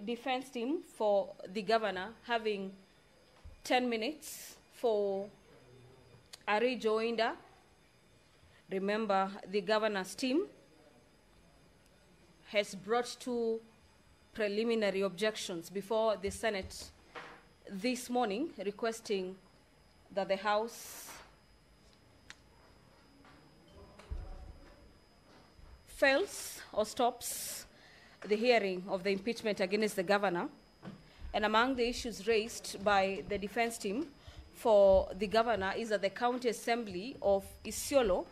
defense team for the governor having 10 minutes for a rejoinder. Remember, the governor's team has brought two preliminary objections before the Senate this morning, requesting that the House fails or stops the hearing of the impeachment against the governor. And among the issues raised by the defense team for the governor is that the county assembly of Isiolo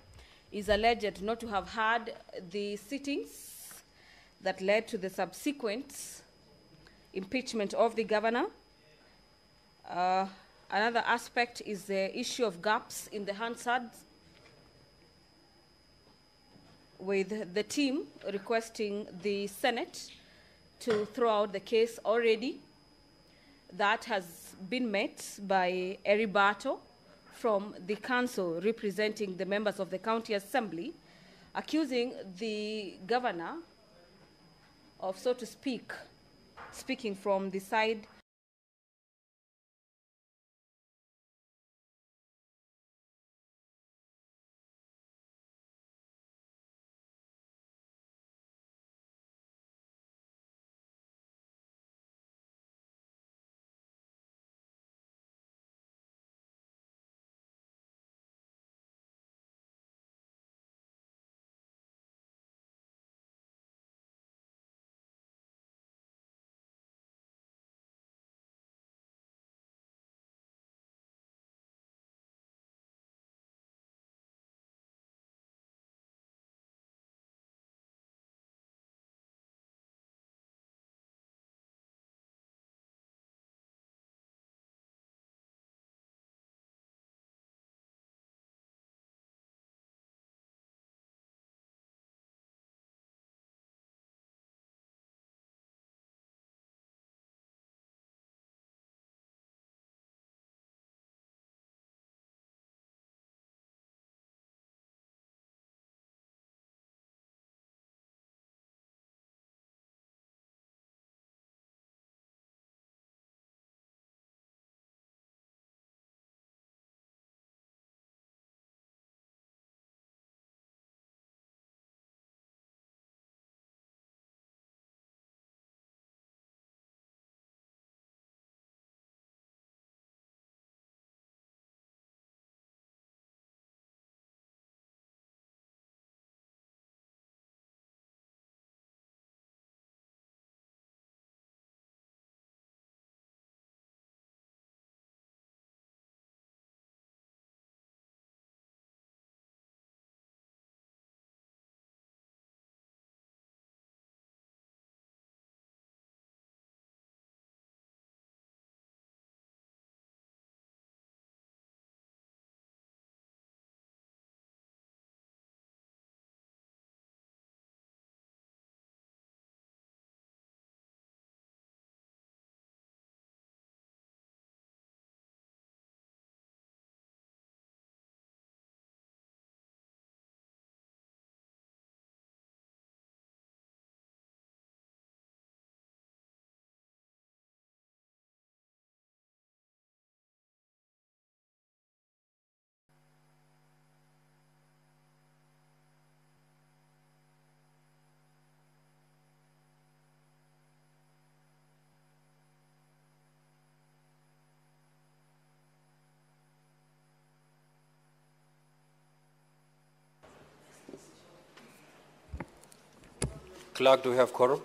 is alleged not to have had the sittings that led to the subsequent impeachment of the governor. Another aspect is the issue of gaps in the Hansard, with the team requesting the Senate to throw out the case already. That has been met by a rebuttal from the council representing the members of the county assembly, accusing the governor of, so to speak, speaking from the side Clerk, do we have quorum?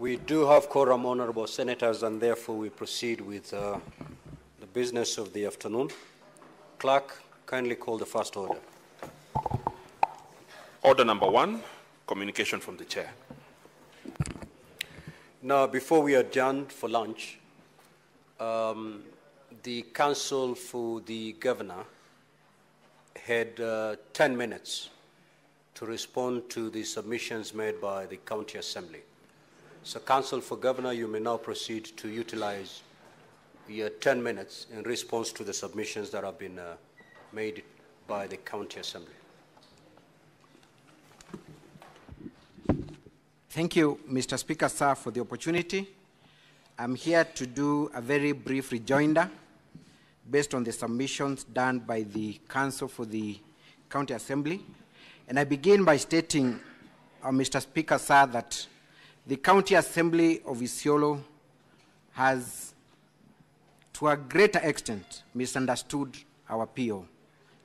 We do have quorum, honorable senators, and therefore we proceed with the business of the afternoon. Clerk, kindly call the first order. Order number 1, communication from the chair. Now, before we adjourn for lunch, the counsel for the governor had 10 minutes to respond to the submissions made by the county assembly. So, counsel for governor, you may now proceed to utilize your 10 minutes in response to the submissions that have been made by the county assembly. Thank you, Mr. Speaker, sir, for the opportunity. I'm here to do a very brief rejoinder based on the submissions done by the counsel for the county assembly. And I begin by stating, Mr. Speaker, sir, that the County Assembly of Isiolo has, to a greater extent, misunderstood our PO.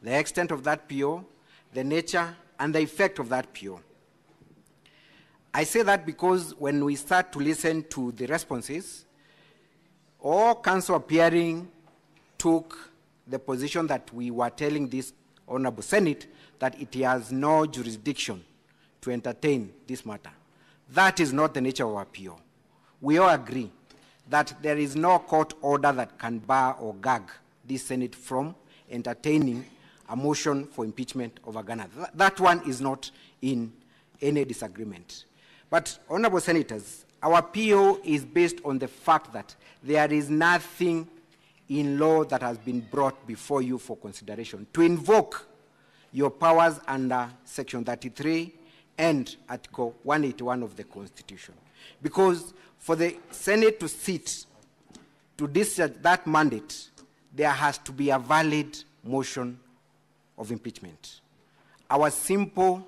The extent of that PO, the nature, and the effect of that PO. I say that because when we start to listen to the responses, all counsel appearing took the position that we were telling this Honorable Senate that it has no jurisdiction to entertain this matter. That is not the nature of our PO. We all agree that there is no court order that can bar or gag this Senate from entertaining a motion for impeachment of a governor. That one is not in any disagreement. But, Honorable Senators, our PO is based on the fact that there is nothing in law that has been brought before you for consideration to invoke your powers under Section 33 and Article 181 of the Constitution. Because for the Senate to sit to discharge that mandate, there has to be a valid motion of impeachment. Our simple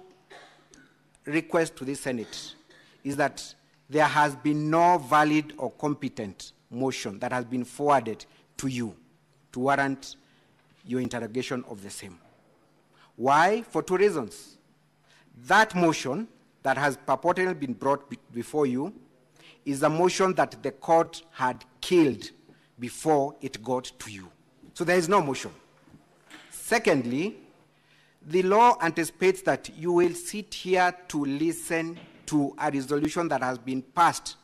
request to the Senate is that there has been no valid or competent motion that has been forwarded to you to warrant your interrogation of the same. Why? For 2 reasons. That motion that has purportedly been brought before you is a motion that the court had killed before it got to you. So there is no motion. Secondly, the law anticipates that you will sit here to listen to a resolution that has been passed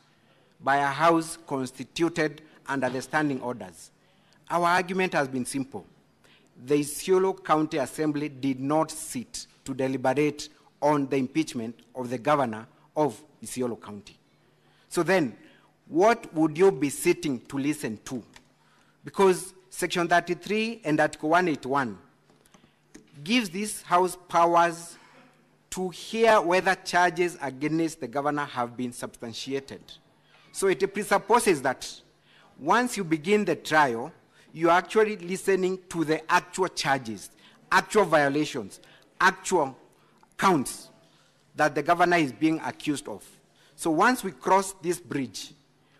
by a house constituted under the standing orders. Our argument has been simple. The Isiolo County Assembly did not sit to deliberate on the impeachment of the governor of Isiolo County. So then, what would you be sitting to listen to? Because Section 33 and Article 181 gives this House powers to hear whether charges against the governor have been substantiated. So it presupposes that once you begin the trial, you are actually listening to the actual charges, actual violations, actual counts that the governor is being accused of. So once we cross this bridge,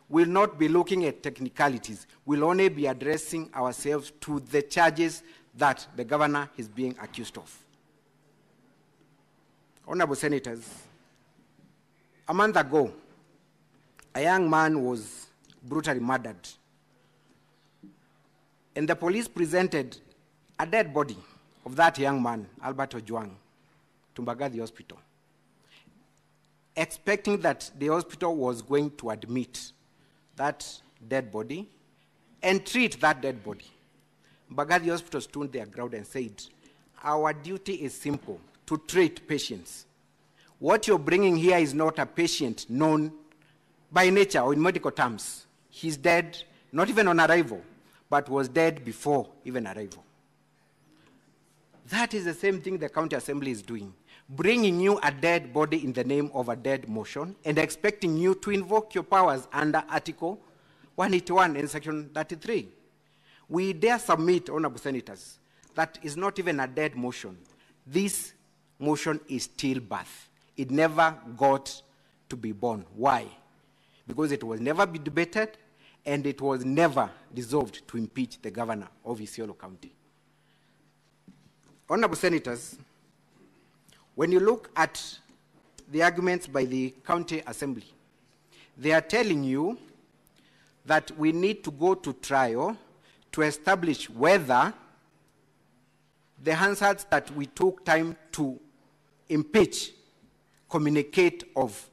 we'll not be looking at technicalities. We'll only be addressing ourselves to the charges that the governor is being accused of. Honorable Senators, a month ago, a young man was brutally murdered. And the police presented a dead body of that young man, Albert Ojwang, to Mbagathi Hospital, expecting that the hospital was going to admit that dead body and treat that dead body. Mbagathi Hospital stood their ground and said, our duty is simple, to treat patients. What you're bringing here is not a patient known by nature or in medical terms. He's dead, not even on arrival, but was dead before even arrival. That is the same thing the County Assembly is doing, bringing you a dead body in the name of a dead motion and expecting you to invoke your powers under Article 181 and Section 33. We dare submit, Honorable Senators, that is not even a dead motion. This motion is stillbirth. It never got to be born. Why? Because it was never be debated and it was never resolved to impeach the governor of Isiolo County. Honorable Senators, when you look at the arguments by the County Assembly, They are telling you that we need to go to trial to establish whether the Hansards that we took time to impeach communicate of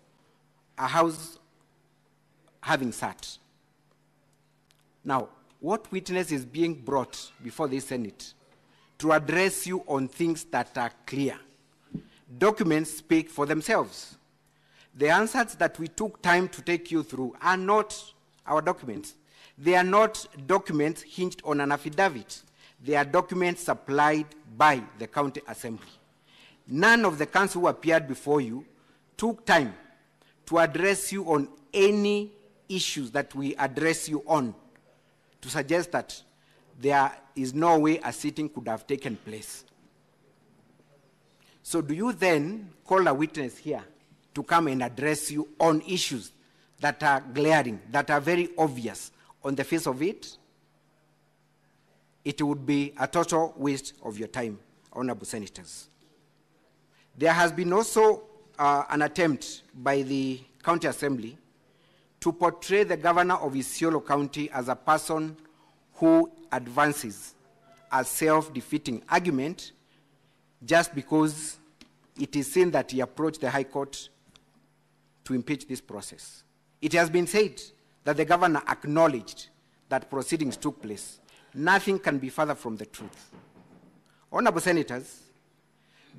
a house having sat. Now, what witness is being brought before the Senate to address you on things that are clear? Documents speak for themselves. The answers that we took time to take you through are not our documents. They are not documents hinged on an affidavit. They are documents supplied by the county assembly. None of the council who appeared before you took time to address you on any issues that we address you on to suggest that there is no way a sitting could have taken place. So do you then call a witness here to come and address you on issues that are glaring, that are very obvious on the face of it? It would be a total waste of your time, honorable senators. There has been also an attempt by the county assembly to portray the governor of Isiolo County as a person who advances a self-defeating argument just because it is seen that he approached the High Court to impeach this process. It has been said that the governor acknowledged that proceedings took place. Nothing can be further from the truth. Honorable senators,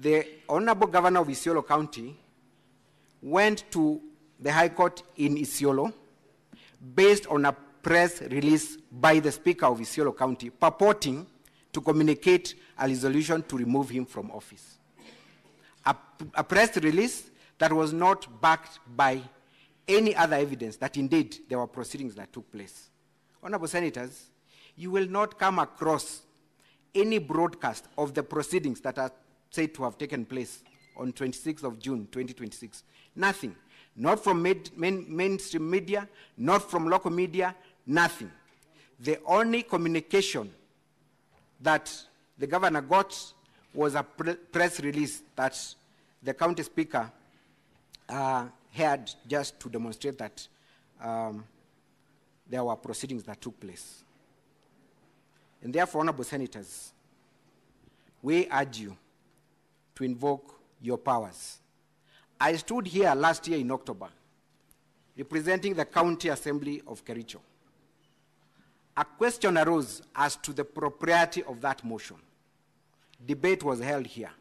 the honorable governor of Isiolo County went to the High Court in Isiolo based on a press release by the Speaker of Isiolo County purporting to communicate a resolution to remove him from office. A press release that was not backed by any other evidence that indeed there were proceedings that took place. Honorable senators, you will not come across any broadcast of the proceedings that are said to have taken place on 26th of June, 2026. Nothing. Not from mainstream media, not from local media, nothing. The only communication that the governor got was a press release that the county speaker had just to demonstrate that there were proceedings that took place. And therefore, honorable senators, we urge you to invoke your powers. I stood here last year in October, representing the County Assembly of Kericho. A question arose as to the propriety of that motion. Debate was held here.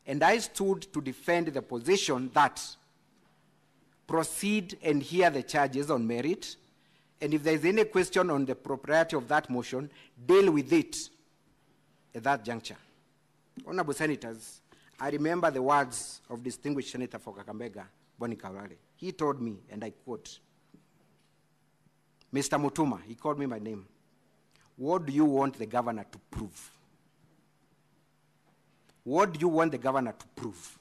And I stood to defend the position that proceed and hear the charges on merit, and if there is any question on the propriety of that motion, deal with it at that juncture. Honorable senators, I remember the words of distinguished Senator for Kakamega, Boni Kawale. He told me, and I quote, Mr. Mutuma, he called me by name, what do you want the governor to prove? What do you want the governor to prove?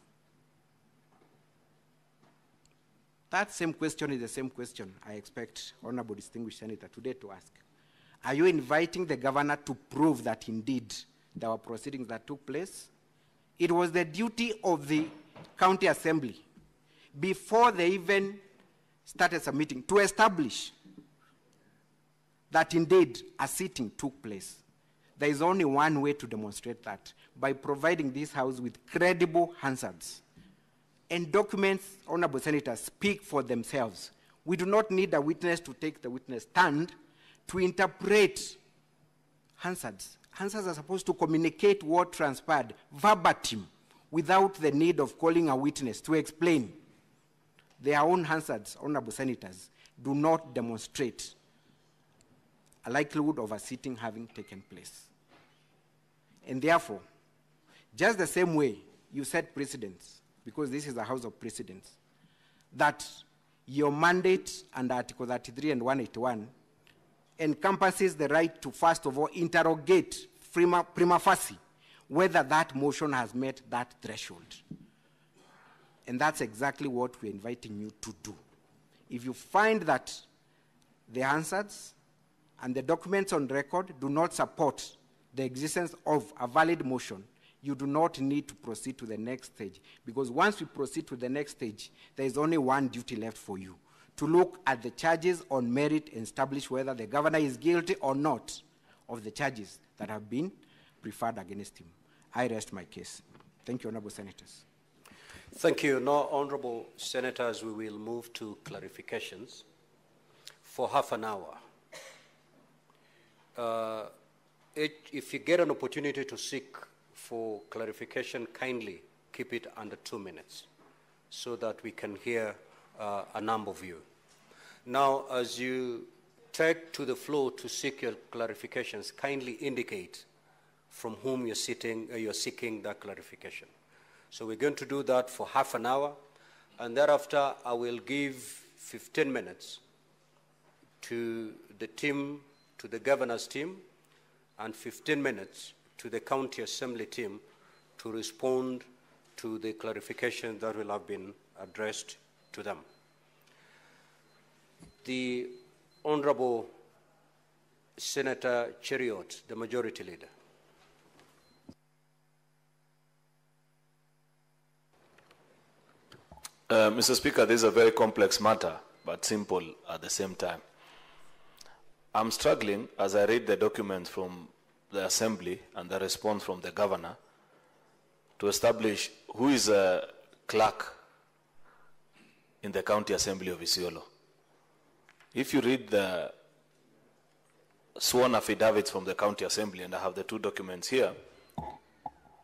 That same question is the same question I expect honorable distinguished senator today to ask. Are you inviting the governor to prove that indeed there were proceedings that took place? It was the duty of the county assembly, before they even started submitting, to establish that indeed a sitting took place. There is only one way to demonstrate that, by providing this House with credible answers. And documents, honorable senators, speak for themselves. We do not need a witness to take the witness stand to interpret answers. Answers are supposed to communicate what transpired verbatim without the need of calling a witness to explain. Their own answers, honorable senators, do not demonstrate a likelihood of a sitting having taken place. And therefore, just the same way you set precedents, because this is a house of precedents, that your mandate under Article 33 and 181 encompasses the right to, first of all, interrogate prima facie whether that motion has met that threshold. And that's exactly what we're inviting you to do. If you find that the answers and the documents on record do not support the existence of a valid motion, you do not need to proceed to the next stage. Because once we proceed to the next stage, there is only one duty left for you, to look at the charges on merit and establish whether the governor is guilty or not of the charges that have been preferred against him. I rest my case. Thank you, Honorable Senators. Thank you. Now, Honorable Senators, we will move to clarifications for half an hour. If you get an opportunity to seek for clarification, kindly keep it under 2 minutes so that we can hear a number of you. Now, as you take to the floor to seek your clarifications, kindly indicate from whom you're seeking that clarification. So we're going to do that for half an hour, and thereafter I will give 15 minutes to the team, to the governor's team, and 15 minutes to the county assembly team to respond to the clarification that will have been addressed to them. The Honorable Senator Cheriot, the Majority Leader. Mr. Speaker, this is a very complex matter, but simple at the same time. I'm struggling as I read the documents from the Assembly and the response from the Governor to establish who is a clerk in the County Assembly of Isiolo. If you read the sworn affidavits from the County Assembly, and I have the two documents here,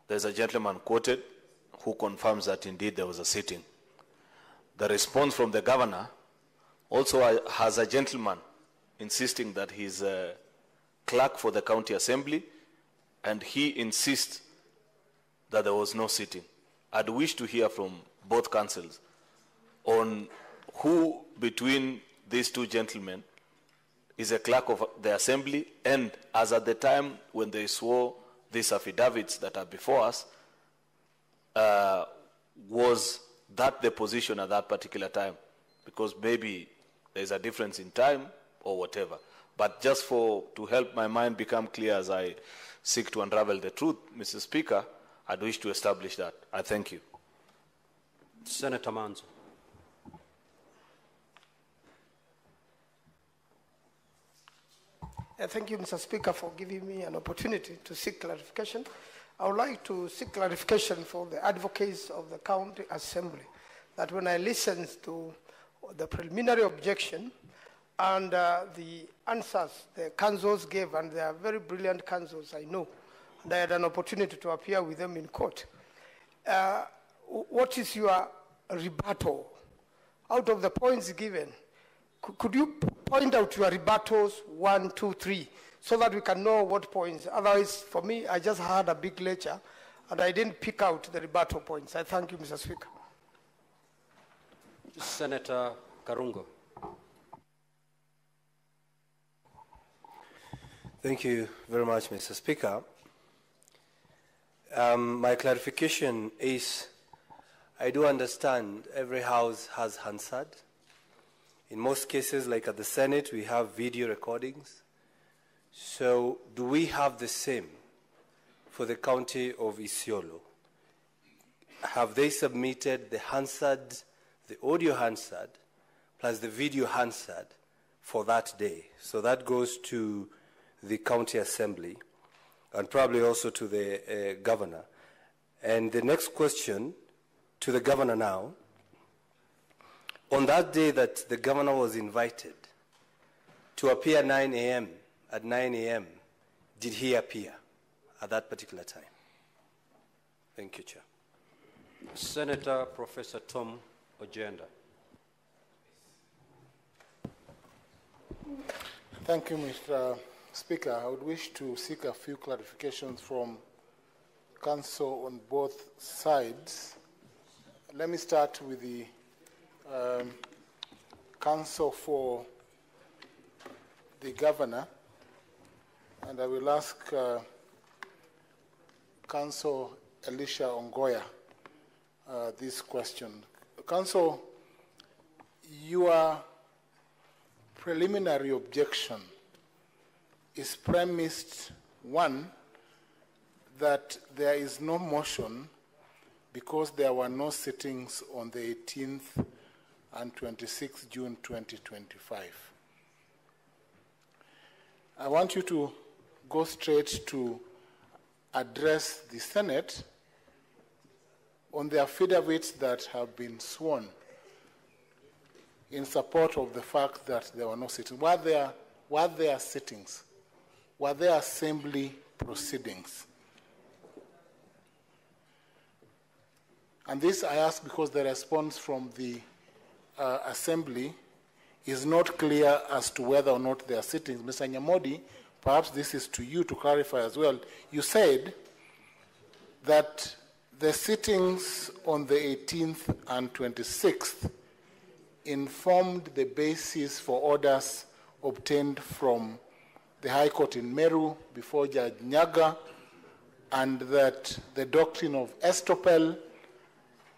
there's a gentleman quoted who confirms that indeed there was a sitting. The response from the Governor also has a gentleman insisting that he's a clerk for the County Assembly, and he insists that there was no sitting. I'd wish to hear from both councils on who between these two gentlemen is a clerk of the Assembly, and as at the time when they swore these affidavits that are before us, was that the position at that particular time? Because maybe there's a difference in time or whatever. But just to help my mind become clear as I seek to unravel the truth, Mr. Speaker, I'd wish to establish that. I thank you. Senator Manzo. Thank you, Mr. Speaker, for giving me an opportunity to seek clarification. I would like to seek clarification for the advocates of the County Assembly that when I listened to the preliminary objection and the answers the councils gave, and they are very brilliant councils, I know, and I had an opportunity to appear with them in court. What is your rebuttal? Out of the points given, could you point out your rebuttals, 1, 2, 3, so that we can know what points? Otherwise, for me, I just had a big lecture, and I didn't pick out the rebuttal points. I thank you, Mr. Speaker. Senator Karungo. Thank you very much, Mr. Speaker. My clarification is, I do understand every house has Hansard. In most cases, like at the Senate, we have video recordings. So do we have the same for the county of Isiolo? Have they submitted the Hansard, the audio Hansard, plus the video Hansard for that day? So that goes to the county assembly and probably also to the governor. And the next question to the governor now, on that day that the governor was invited to appear at 9 a.m., did he appear at that particular time? Thank you, Chair. Senator Professor Tom Ojenda. Thank you, Mr. Speaker. I would wish to seek a few clarifications from Council on both sides. Let me start with the Council for the Governor, and I will ask Council Elisha Ongoya this question. Council, your preliminary objection is premised, one, that there is no motion because there were no sittings on the 18th and 26 June 2025. I want you to go straight to address the Senate on the affidavits that have been sworn in support of the fact that there were no sittings. Were there sittings? Were there assembly proceedings? And this I ask because the response from the assembly is not clear as to whether or not there are sittings. Mr. Nyamodi, perhaps this is to you to clarify as well. You said that the sittings on the 18th and 26th informed the basis for orders obtained from the High Court in Meru before Judge Nyaga, and that the doctrine of estoppel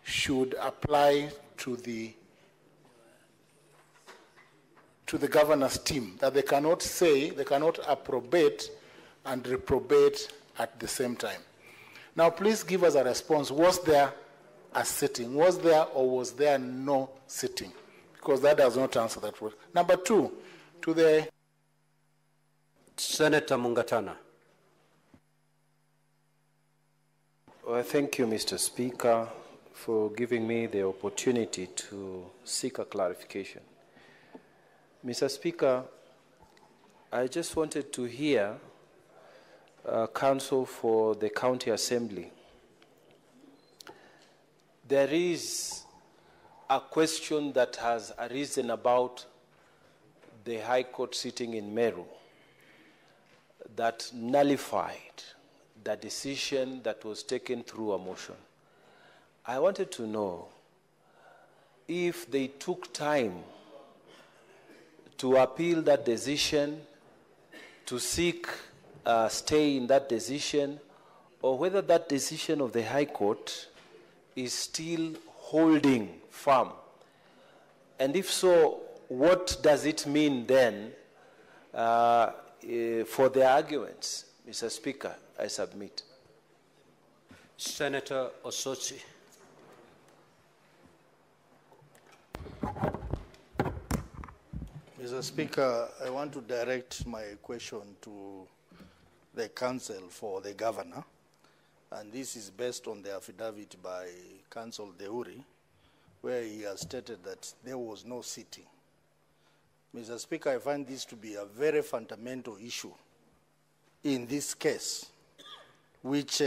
should apply to the governor's team, that they cannot approbate and reprobate at the same time. Now, please give us a response. Was there a sitting? Was there or was there no sitting? Because that does not answer that word. Number two, to the... Senator Mungatana. Well, thank you, Mr. Speaker, for giving me the opportunity to seek a clarification. Mr. Speaker, I just wanted to hear counsel for the County Assembly. There is a question that has arisen about the High Court sitting in Meru that nullified the decision that was taken through a motion. I wanted to know if they took time to appeal that decision, to seek a stay in that decision, or whether that decision of the High Court is still holding firm. And if so, what does it mean then for the arguments? Mr. Speaker, I submit. Senator Osotsi. Mr. Speaker, I want to direct my question to the counsel for the governor, and this is based on the affidavit by Counsel Deuri, where he has stated that there was no sitting. Mr. Speaker, I find this to be a very fundamental issue in this case, which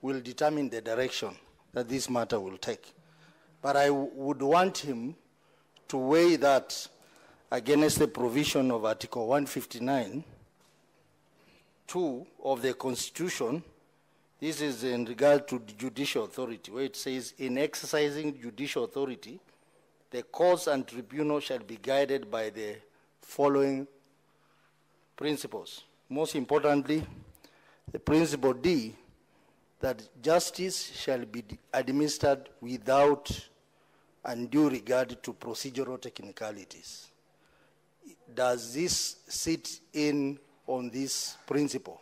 will determine the direction that this matter will take. But I would want him to weigh that against the provision of Article 159(2) of the Constitution. This is in regard to the judicial authority, where it says, in exercising judicial authority, the courts and tribunal shall be guided by the following principles. Most importantly, the principle D, that justice shall be administered without undue regard to procedural technicalities. Does this sit in on this principle,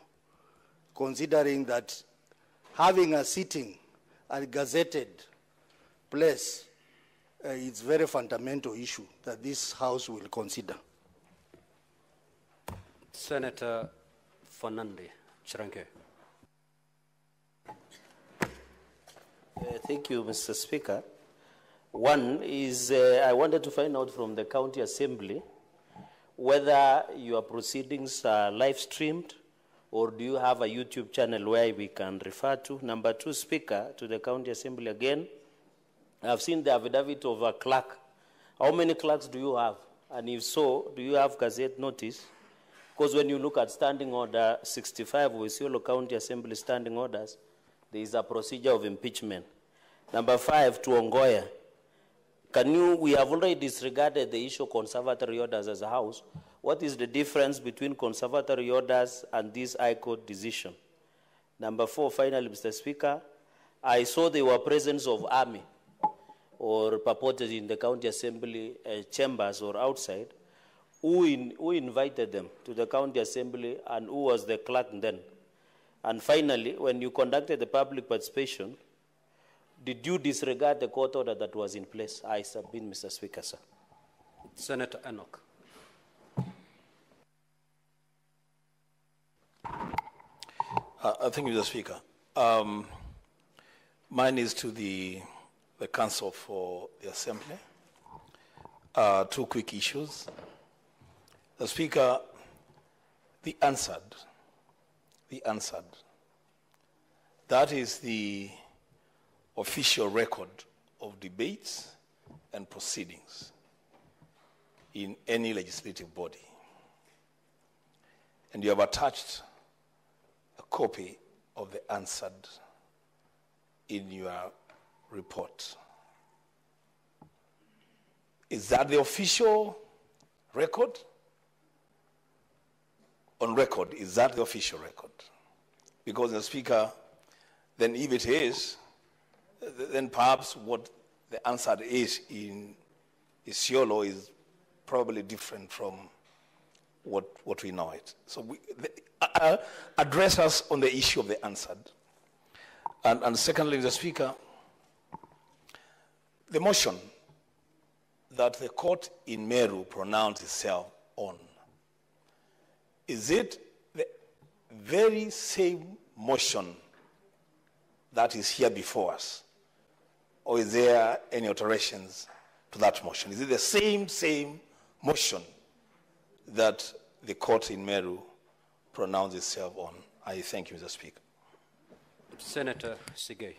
considering that having a sitting at a gazetted place is a very fundamental issue that this House will consider? Senator Fernande Chiranke. Thank you, Mr. Speaker. One is I wanted to find out from the County Assembly whether your proceedings are live streamed or do you have a YouTube channel where we can refer to. Number two, Speaker, to the County Assembly again, I've seen the affidavit of a clerk. How many clerks do you have? And if so, do you have gazette notice? Because when you look at Standing Order 65 of Isiolo County Assembly Standing Orders, there is a procedure of impeachment. Number five, to Ongoya. We have already disregarded the issue of conservatory orders as a House. What is the difference between conservatory orders and this High Court decision? Number four, finally, Mr. Speaker, I saw there were presence of army or purported in the County Assembly chambers or outside. Who invited them to the County Assembly and who was the clerk then? And finally, when you conducted the public participation, did you disregard the court order that was in place? I submit, Mr. Speaker, sir. Senator Enoch. Thank you, Mr. Speaker. Mine is to the Council for the Assembly. Two quick issues. The Speaker, the answered. That is the official record of debates and proceedings in any legislative body. And you have attached a copy of the answered in your report. Is that the official record? On record, is that the official record? Because the Speaker, then if it is, then perhaps what the answer is in Isiolo is probably different from what we know it. So address us on the issue of the answered. And secondly, Mr. Speaker, the motion that the court in Meru pronounced itself on, is it the very same motion that is here before us? Or is there any alterations to that motion? Is it the same motion that the court in Meru pronounced itself on? I thank you, Mr. Speaker. Senator Sigei.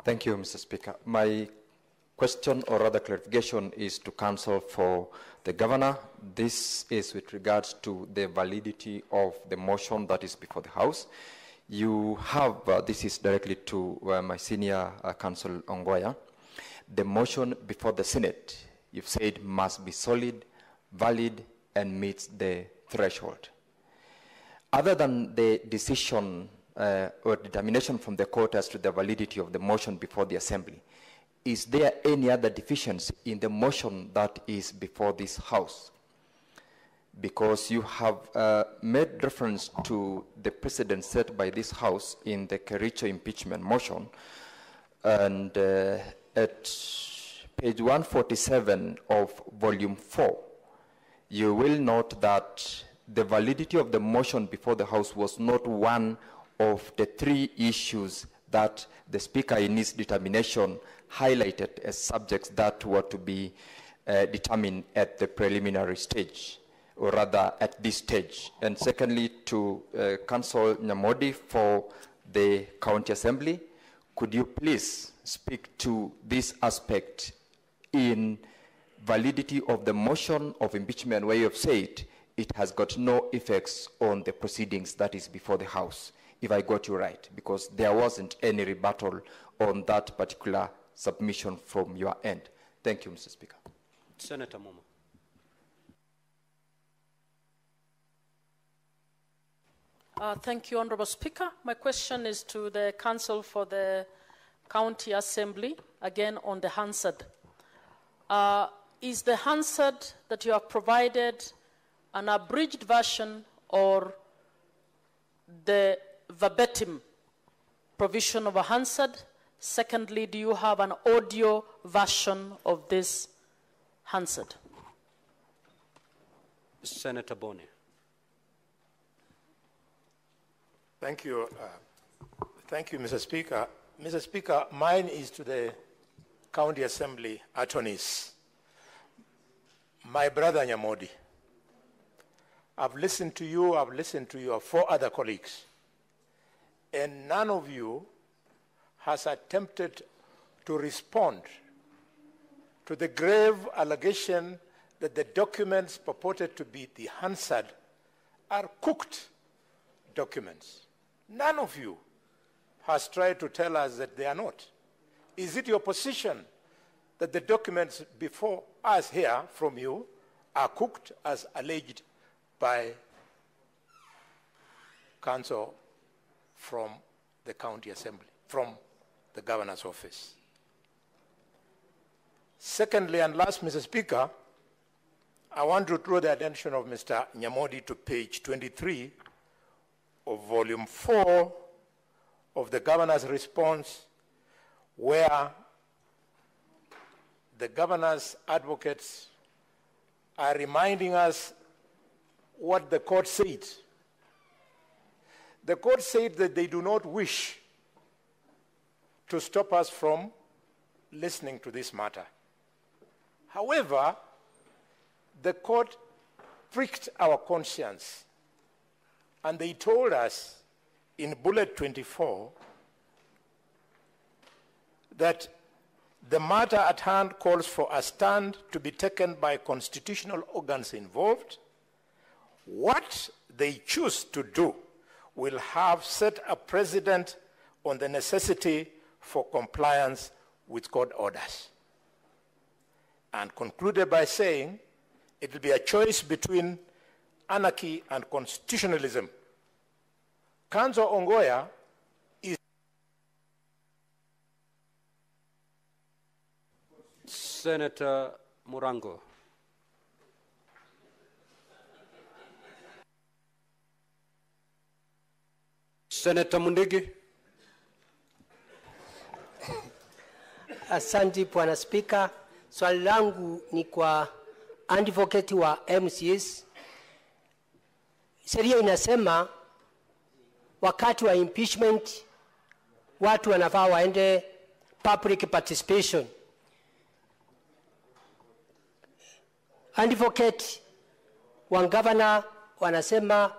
Thank you, Mr. Speaker. My question, or rather clarification, is to counsel for the governor. This is with regards to the validity of the motion that is before the House. You have, this is directly to my senior counsel, Ongoya. The motion before the Senate, you've said, must be solid, valid, and meets the threshold. Other than the decision or determination from the court as to the validity of the motion before the Assembly, is there any other deficiency in the motion that is before this House? Because you have made reference to the precedent set by this House in the Kericho impeachment motion, and at page 147 of volume 4, you will note that the validity of the motion before the House was not one of the three issues that the Speaker in his determination highlighted as subjects that were to be determined at the preliminary stage, or rather at this stage. And secondly, to Council Nyamodi for the County Assembly, could you please speak to this aspect in validity of the motion of impeachment, where you have said it has got no effects on the proceedings that is before the House, if I got you right, because there wasn't any rebuttal on that particular submission from your end. Thank you, Mr. Speaker. Senator Momo. Thank you, Honorable Speaker. My question is to the Council for the County Assembly, again on the Hansard. Is the Hansard that you have provided an abridged version or the verbatim provision of a Hansard? Secondly, do you have an audio version of this Hansard? Senator Boni. Thank you. Thank you, Mr. Speaker. Mr. Speaker, mine is to the County Assembly attorneys. My brother Nyamodi, I've listened to you, I've listened to your four other colleagues, and none of you has attempted to respond to the grave allegation that the documents purported to be the Hansard are cooked documents. None of you has tried to tell us that they are not. Is it your position that the documents before us here from you are cooked as alleged by counsel from the County Assembly, from the Governor's office? Secondly, and last, Mr. Speaker, I want to draw the attention of Mr. Nyamodi to page 23, of volume 4 of the governor's response, where the governor's advocates are reminding us what the court said. The court said that they do not wish to stop us from listening to this matter. However, the court pricked our conscience, and they told us in bullet 24 that the matter at hand calls for a stand to be taken by constitutional organs involved. What they choose to do will have set a precedent on the necessity for compliance with court orders. And concluded by saying it will be a choice between anarchy and constitutionalism. Council Ongoya is... Senator Murango. Senator Mundigi. Asante Bwana Spika, swali langu ni kwa advocate wa MCS. Sheria inasema wakati wa impeachment watu wanafaa waende public participation. Advocate wa governor wanasema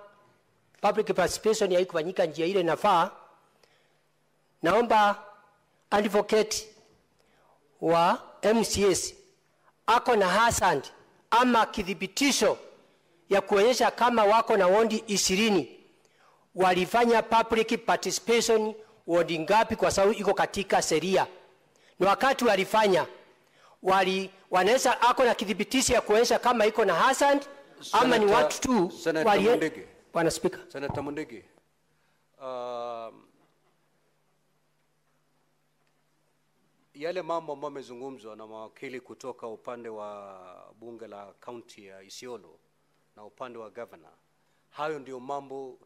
public participation haikufanyika njia ile inafaa. Naomba advocate wa MCS ako na hasand ama kidhibitisho ya kuonyesha kama wako na wondi 20 walifanya public participation wondi ngapi, kwa sababu iko katika sheria. Na wakati walifanya wanaweza ako na kidhibitisho ya kuonyesha kama iko na hasand ama ni watu tu wali. Bwana Speaker. Senator Mundigi. Yale mambo ambayo yamezungumzwa na mawakili kutoka upande wa bunge la kaunti ya Isiolo na upande wa governor, hayo ndio mambo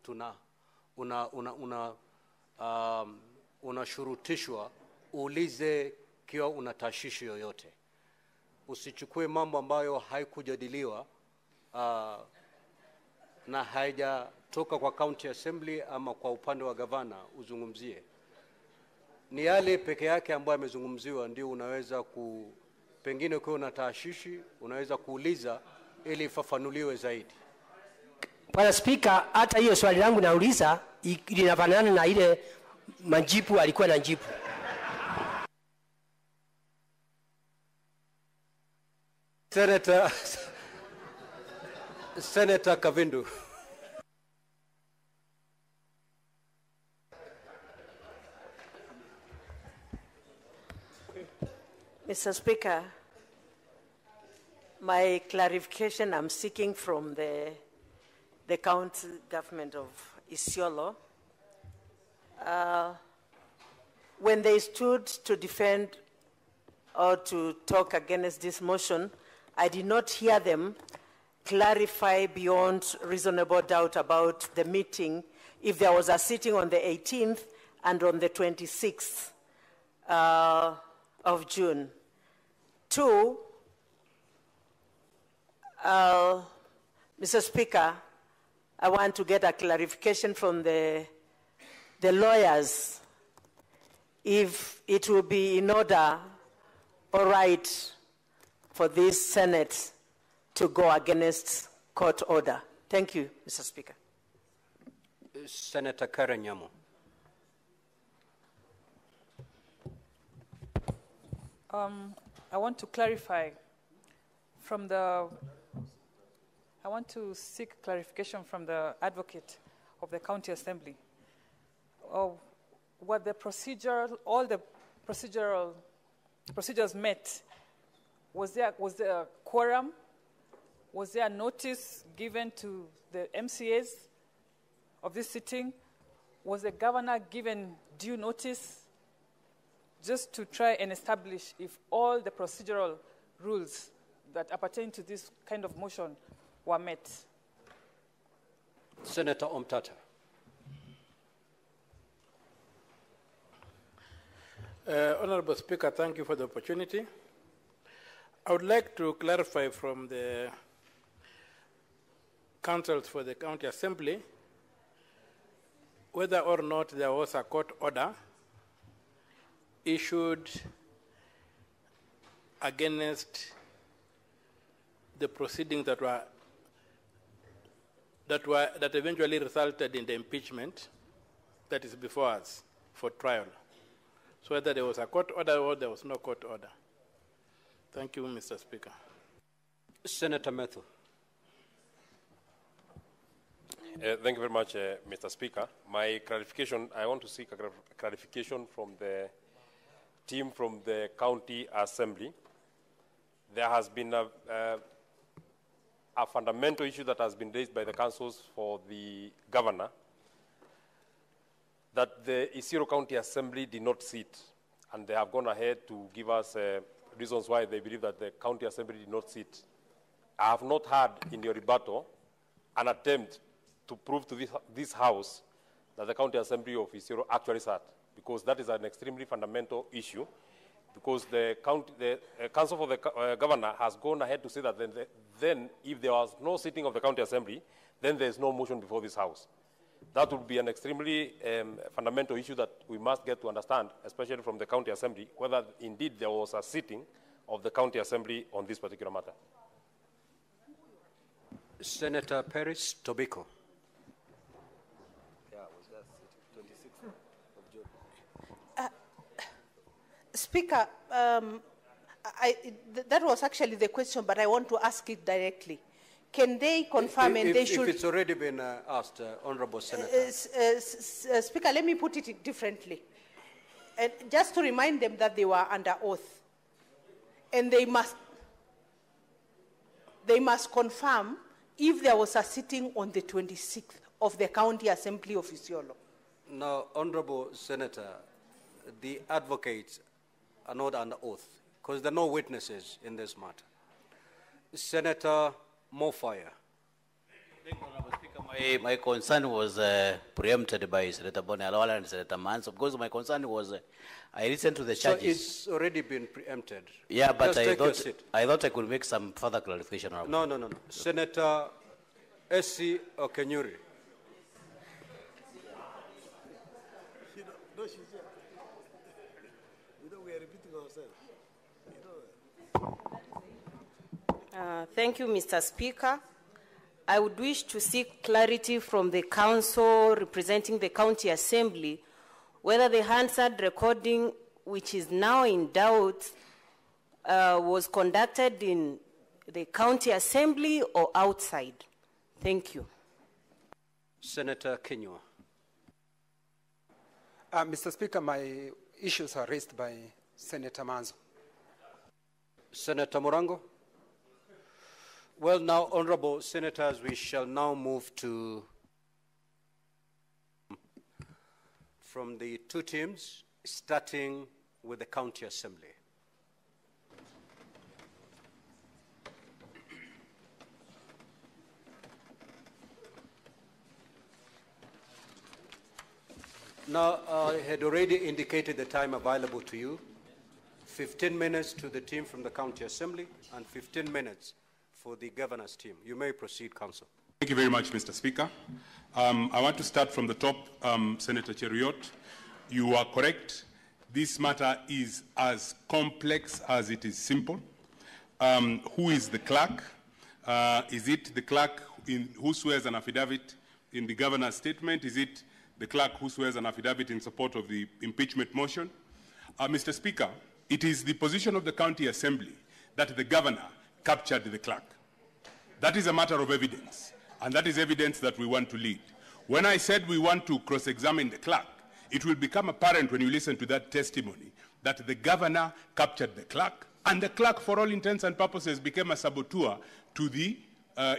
unashurutishwa uulize kiwa una tashishi yoyote. Usichukue mambo ambayo haikujadiliwa na haijatoka kwa county assembly ama kwa upande wa governor uzungumzie. Ni yale peke yake ambayo yamezungumziwa ndio unaweza pengine ukiwa una tashishi unaweza kuuliza ili ifafanuliwe zaidi. Bwana Speaker, hata hiyo swali langu nauliza linafanana na ile majibu alikuwa na jibu. Senator Kavindu. Mr. Speaker, my clarification I'm seeking from the county government of Isiolo. When they stood to defend or to talk against this motion, I did not hear them clarify beyond reasonable doubt about the meeting, if there was a sitting on the 18th and on the 26th of June. Two, Mr. Speaker, I want to get a clarification from the lawyers if it will be in order or right for this Senate to go against court order. Thank you, Mr. Speaker. Senator Karanyamo. I want to clarify I want to seek clarification from the advocate of the county assembly of what the all the procedures met. Was there a quorum? Was there a notice given to the MCAs of this sitting? Was the governor given due notice? Just to try and establish if all the procedural rules that appertain to this kind of motion were met. Senator Omtata. Honorable Speaker, thank you for the opportunity. I would like to clarify from the councils for the County Assembly whether or not there was a court order issued against the proceedings that eventually resulted in the impeachment that is before us for trial. So whether there was a court order or there was no court order. Thank you, Mr. Speaker. Senator Methu. Thank you very much, Mr. Speaker. My clarification, I want to seek a clarification from the team from the County Assembly. There has been a fundamental issue that has been raised by the councils for the governor, that the Isiolo County Assembly did not sit, and they have gone ahead to give us reasons why they believe that the County Assembly did not sit. I have not heard in your rebuttal an attempt to prove to this House that the County Assembly of Isiolo actually sat, because that is an extremely fundamental issue, because the Council for the Governor has gone ahead to say that then if there was no sitting of the County Assembly, then there is no motion before this House. That would be an extremely fundamental issue that we must get to understand, especially from the County Assembly, whether indeed there was a sitting of the County Assembly on this particular matter. Senator Peris Tobiko. Speaker, that was actually the question, but I want to ask it directly. Can they confirm and they should... If it's already been asked, Honorable Senator. Speaker, let me put it differently. And just to remind them that they were under oath. And they must confirm if there was a sitting on the 26th of the County Assembly of Isiolo. Now, Honorable Senator, the advocates are not under oath because there are no witnesses in this matter. Senator Mofire. Thank you, Honorable Speaker. My concern was preempted by Senator Bonalwala and Senator Manso, because my concern was I listened to the charges. So it's already been preempted. Yeah, but Just I thought I could make some further clarification. No. Senator S.C. Okenyuri. We are repeating ourselves. Thank you, Mr. Speaker. I would wish to seek clarity from the council representing the County Assembly whether the Hansard recording, which is now in doubt, was conducted in the County Assembly or outside. Thank you. Senator Kinyua. Mr. Speaker, my issues are raised by Senator Manzo. Senator Morango. Well, now, Honorable Senators, we shall now move to from the two teams, starting with the County Assembly. Now, I had already indicated the time available to you. 15 minutes to the team from the County Assembly and 15 minutes for the governor's team. You may proceed, Council. Thank you very much, Mr. Speaker. I want to start from the top, Senator Cheruiyot. You are correct. This matter is as complex as it is simple. Who is the clerk? Is it the clerk who swears an affidavit in the governor's statement? Is it the clerk who swears an affidavit in support of the impeachment motion? Mr. Speaker, it is the position of the County Assembly that the governor captured the clerk. That is a matter of evidence, and that is evidence that we want to lead. When I said we want to cross-examine the clerk, it will become apparent when you listen to that testimony that the governor captured the clerk, and the clerk, for all intents and purposes, became a saboteur to the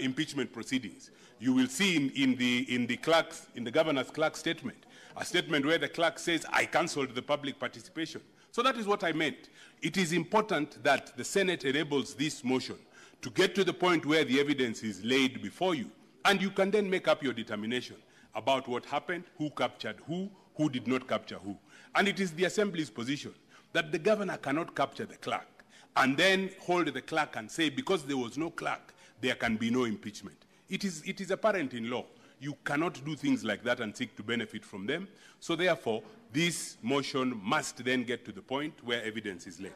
impeachment proceedings. You will see in the governor's clerk statement, a statement where the clerk says, I cancelled the public participation. So that is what I meant. It is important that the Senate enables this motion to get to the point where the evidence is laid before you, and you can then make up your determination about what happened, who captured who did not capture who. And it is the Assembly's position that the governor cannot capture the clerk and then hold the clerk and say, because there was no clerk, there can be no impeachment. It is apparent in law. You cannot do things like that and seek to benefit from them. So therefore, this motion must then get to the point where evidence is laid.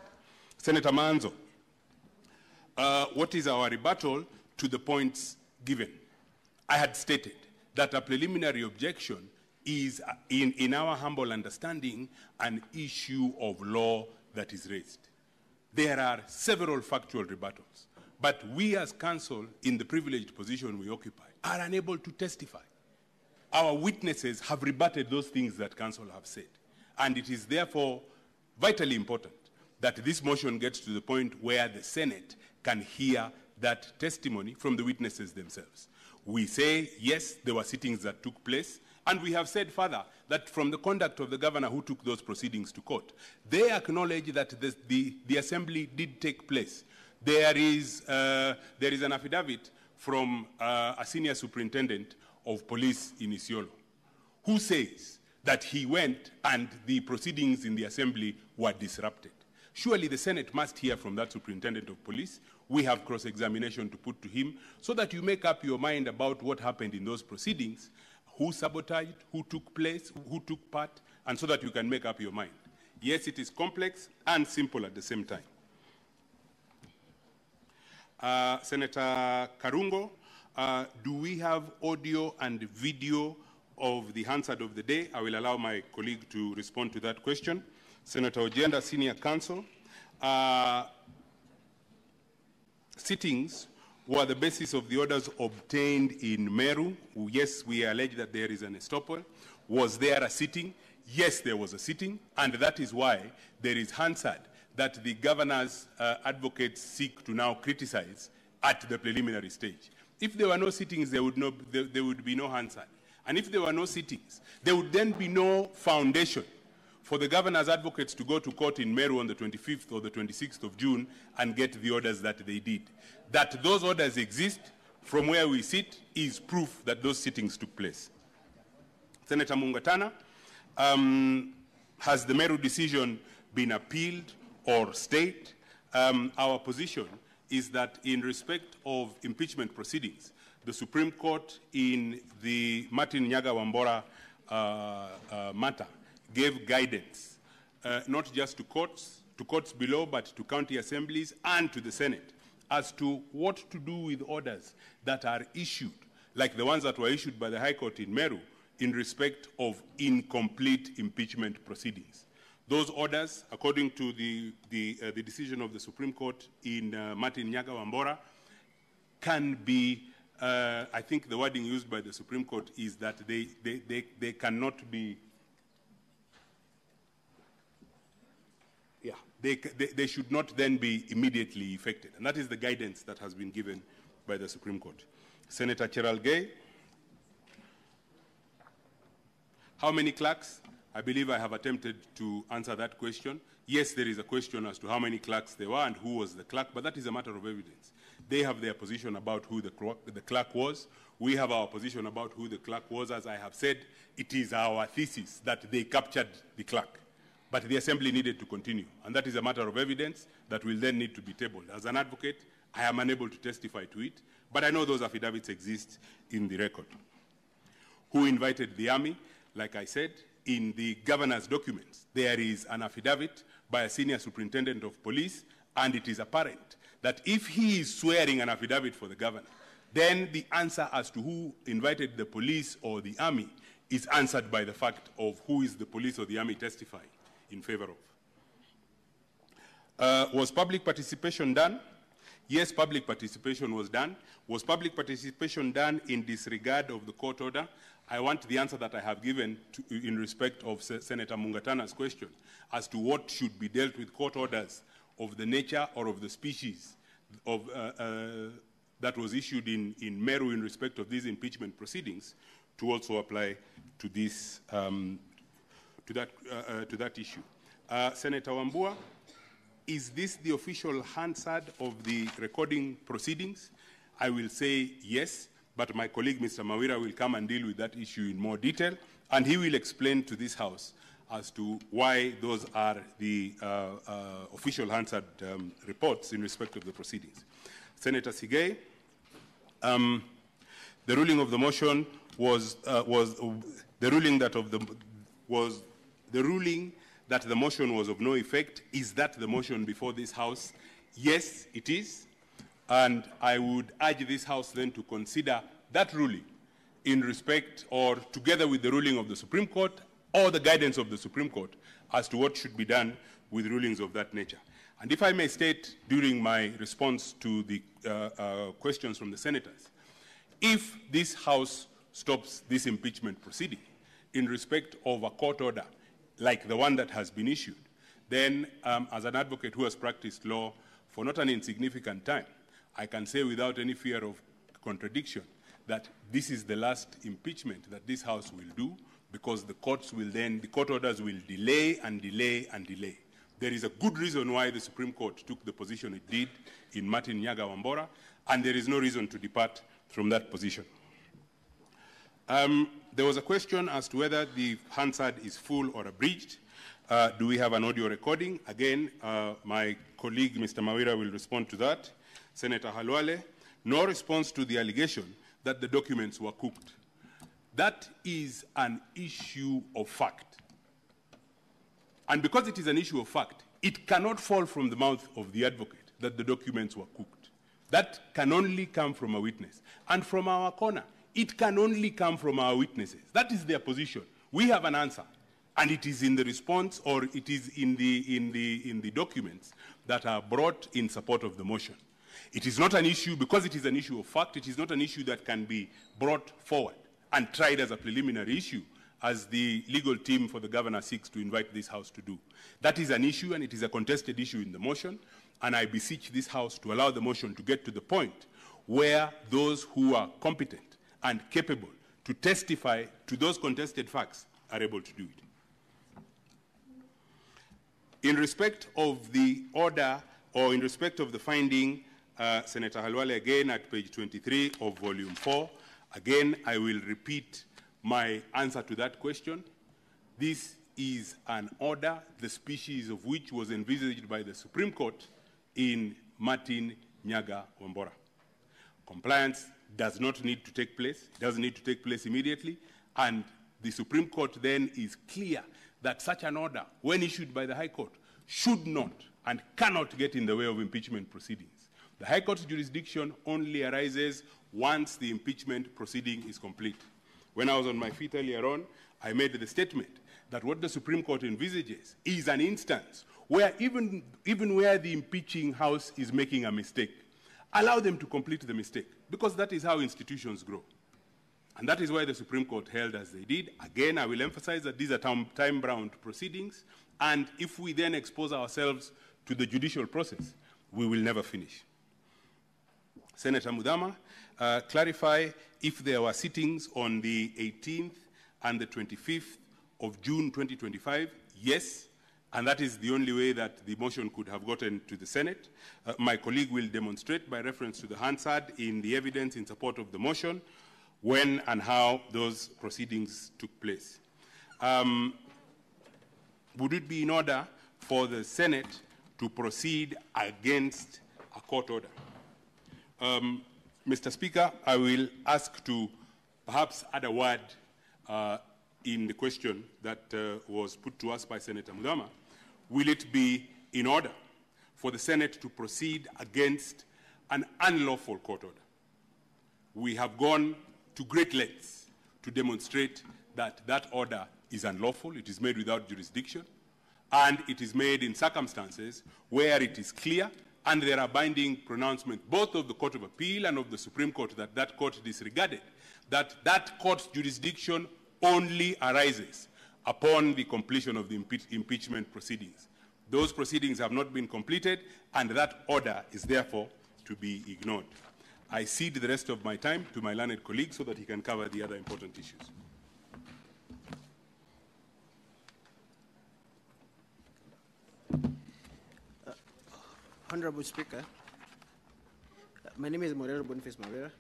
Senator Manzo, what is our rebuttal to the points given? I had stated that a preliminary objection is, in our humble understanding, an issue of law that is raised. There are several factual rebuttals, but we as counsel, in the privileged position we occupy, are unable to testify. Our witnesses have rebutted those things that counsel have said, and it is therefore vitally important that this motion gets to the point where the Senate can hear that testimony from the witnesses themselves. We say, yes, there were sittings that took place, and we have said further that from the conduct of the governor who took those proceedings to court, they acknowledge that the assembly did take place. There is an affidavit from a senior superintendent of police in Isiolo who says that he went and the proceedings in the assembly were disrupted. Surely the Senate must hear from that superintendent of police. We have cross-examination to put to him so that you make up your mind about what happened in those proceedings, who sabotaged, who took place, who took part, and so that you can make up your mind. Yes, it is complex and simple at the same time. Senator Karungo, do we have audio and video of the Hansard of the day? I will allow my colleague to respond to that question. Senator Ojenda, Senior Counsel, sittings were the basis of the orders obtained in Meru. Yes, we allege that there is an estoppel. Was there a sitting? Yes, there was a sitting, and that is why there is Hansard that the governor's advocates seek to now criticize at the preliminary stage. If there were no sittings, there would be no Hansard. And if there were no sittings, there would then be no foundation for the governor's advocates to go to court in Meru on the 25th or the 26th of June and get the orders that they did. That those orders exist from where we sit is proof that those sittings took place. Senator Mungatana, has the Meru decision been appealed or stayed? Our position is that in respect of impeachment proceedings, the Supreme Court in the Martin Nyaga Wambora matter gave guidance, not just to courts below, but to county assemblies and to the Senate, as to what to do with orders that are issued, like the ones that were issued by the High Court in Meru, in respect of incomplete impeachment proceedings. Those orders, according to the decision of the Supreme Court in Martin Nyaga Wambora, can be, I think the wording used by the Supreme Court is that they cannot be, they should not then be immediately effected. And that is the guidance that has been given by the Supreme Court. Senator Cheral Gay, how many clerks? I believe I have attempted to answer that question. Yes, there is a question as to how many clerks there were and who was the clerk, but that is a matter of evidence. They have their position about who the clerk was. We have our position about who the clerk was. As I have said, it is our thesis that they captured the clerk. But the assembly needed to continue, and that is a matter of evidence that will then need to be tabled. As an advocate, I am unable to testify to it, but I know those affidavits exist in the record. Who invited the army? Like I said, in the governor's documents, there is an affidavit by a senior superintendent of police, and it is apparent that if he is swearing an affidavit for the governor, then the answer as to who invited the police or the army is answered by the fact of who is the police or the army testifying in favor of. Was public participation done? Yes, public participation was done. Was public participation done in disregard of the court order? I want the answer that I have given in respect of Senator Mungatana's question as to what should be dealt with court orders of the nature or of the species of, that was issued in Meru in respect of these impeachment proceedings to also apply to this, to that issue. Senator Wambua, is this the official Hansard of the recording proceedings? I will say yes, but my colleague Mr. Mawira will come and deal with that issue in more detail, and he will explain to this House as to why those are the official Hansard reports in respect of the proceedings. Senator Sigei, the ruling of the motion was the ruling that the motion was of no effect. Is that the motion before this House? Yes, it is. And I would urge this House then to consider that ruling in respect or together with the ruling of the Supreme Court or the guidance of the Supreme Court as to what should be done with rulings of that nature. And if I may state during my response to the questions from the senators, if this House stops this impeachment proceeding in respect of a court order like the one that has been issued, then as an advocate who has practiced law for not an insignificant time, I can say without any fear of contradiction that this is the last impeachment that this House will do, because the court orders will delay and delay and delay. There is a good reason why the Supreme Court took the position it did in Martin Nyaga Wambora, and there is no reason to depart from that position. There was a question as to whether the Hansard is full or abridged. Do we have an audio recording? Again, my colleague, Mr. Mawira, will respond to that. Senator Halwale, no response to the allegation that the documents were cooked. That is an issue of fact. And because it is an issue of fact, it cannot fall from the mouth of the advocate that the documents were cooked. That can only come from a witness. And from our corner, it can only come from our witnesses. That is their position. We have an answer. And it is in the response, or it is in the documents that are brought in support of the motion. It is not an issue, because it is an issue of fact, it is not an issue that can be brought forward and tried as a preliminary issue, as the legal team for the governor seeks to invite this House to do. That is an issue, and it is a contested issue in the motion, and I beseech this House to allow the motion to get to the point where those who are competent and capable to testify to those contested facts are able to do it. In respect of the order, or in respect of the finding, Senator Halwale, again at page 23 of volume 4, again, I will repeat my answer to that question. This is an order, the species of which was envisaged by the Supreme Court in Martin Nyaga Wambora. Compliance does not need to take place, it doesn't need to take place immediately, and the Supreme Court then is clear that such an order, when issued by the High Court, should not and cannot get in the way of impeachment proceedings. The High Court's jurisdiction only arises once the impeachment proceeding is complete. When I was on my feet earlier on, I made the statement that what the Supreme Court envisages is an instance where even where the impeaching House is making a mistake, allow them to complete the mistake, because that is how institutions grow. And that is why the Supreme Court held as they did. Again, I will emphasize that these are time-bound proceedings, and if we then expose ourselves to the judicial process, we will never finish. Senator Mudama, clarify if there were sittings on the 18th and the 25th of June 2025. Yes, and that is the only way that the motion could have gotten to the Senate. My colleague will demonstrate by reference to the Hansard in the evidence in support of the motion when and how those proceedings took place. Would it be in order for the Senate to proceed against a court order? Mr. Speaker, I will ask to perhaps add a word in the question that was put to us by Senator Mudama. Will it be in order for the Senate to proceed against an unlawful court order? We have gone to great lengths to demonstrate that that order is unlawful, it is made without jurisdiction, and it is made in circumstances where it is clear, and there are binding pronouncements both of the Court of Appeal and of the Supreme Court that that court disregarded, that that court's jurisdiction only arises upon the completion of the impeachment proceedings. Those proceedings have not been completed, and that order is therefore to be ignored. I cede the rest of my time to my learned colleague so that he can cover the other important issues. Honorable Speaker, my name is Morero Boniface Mawira.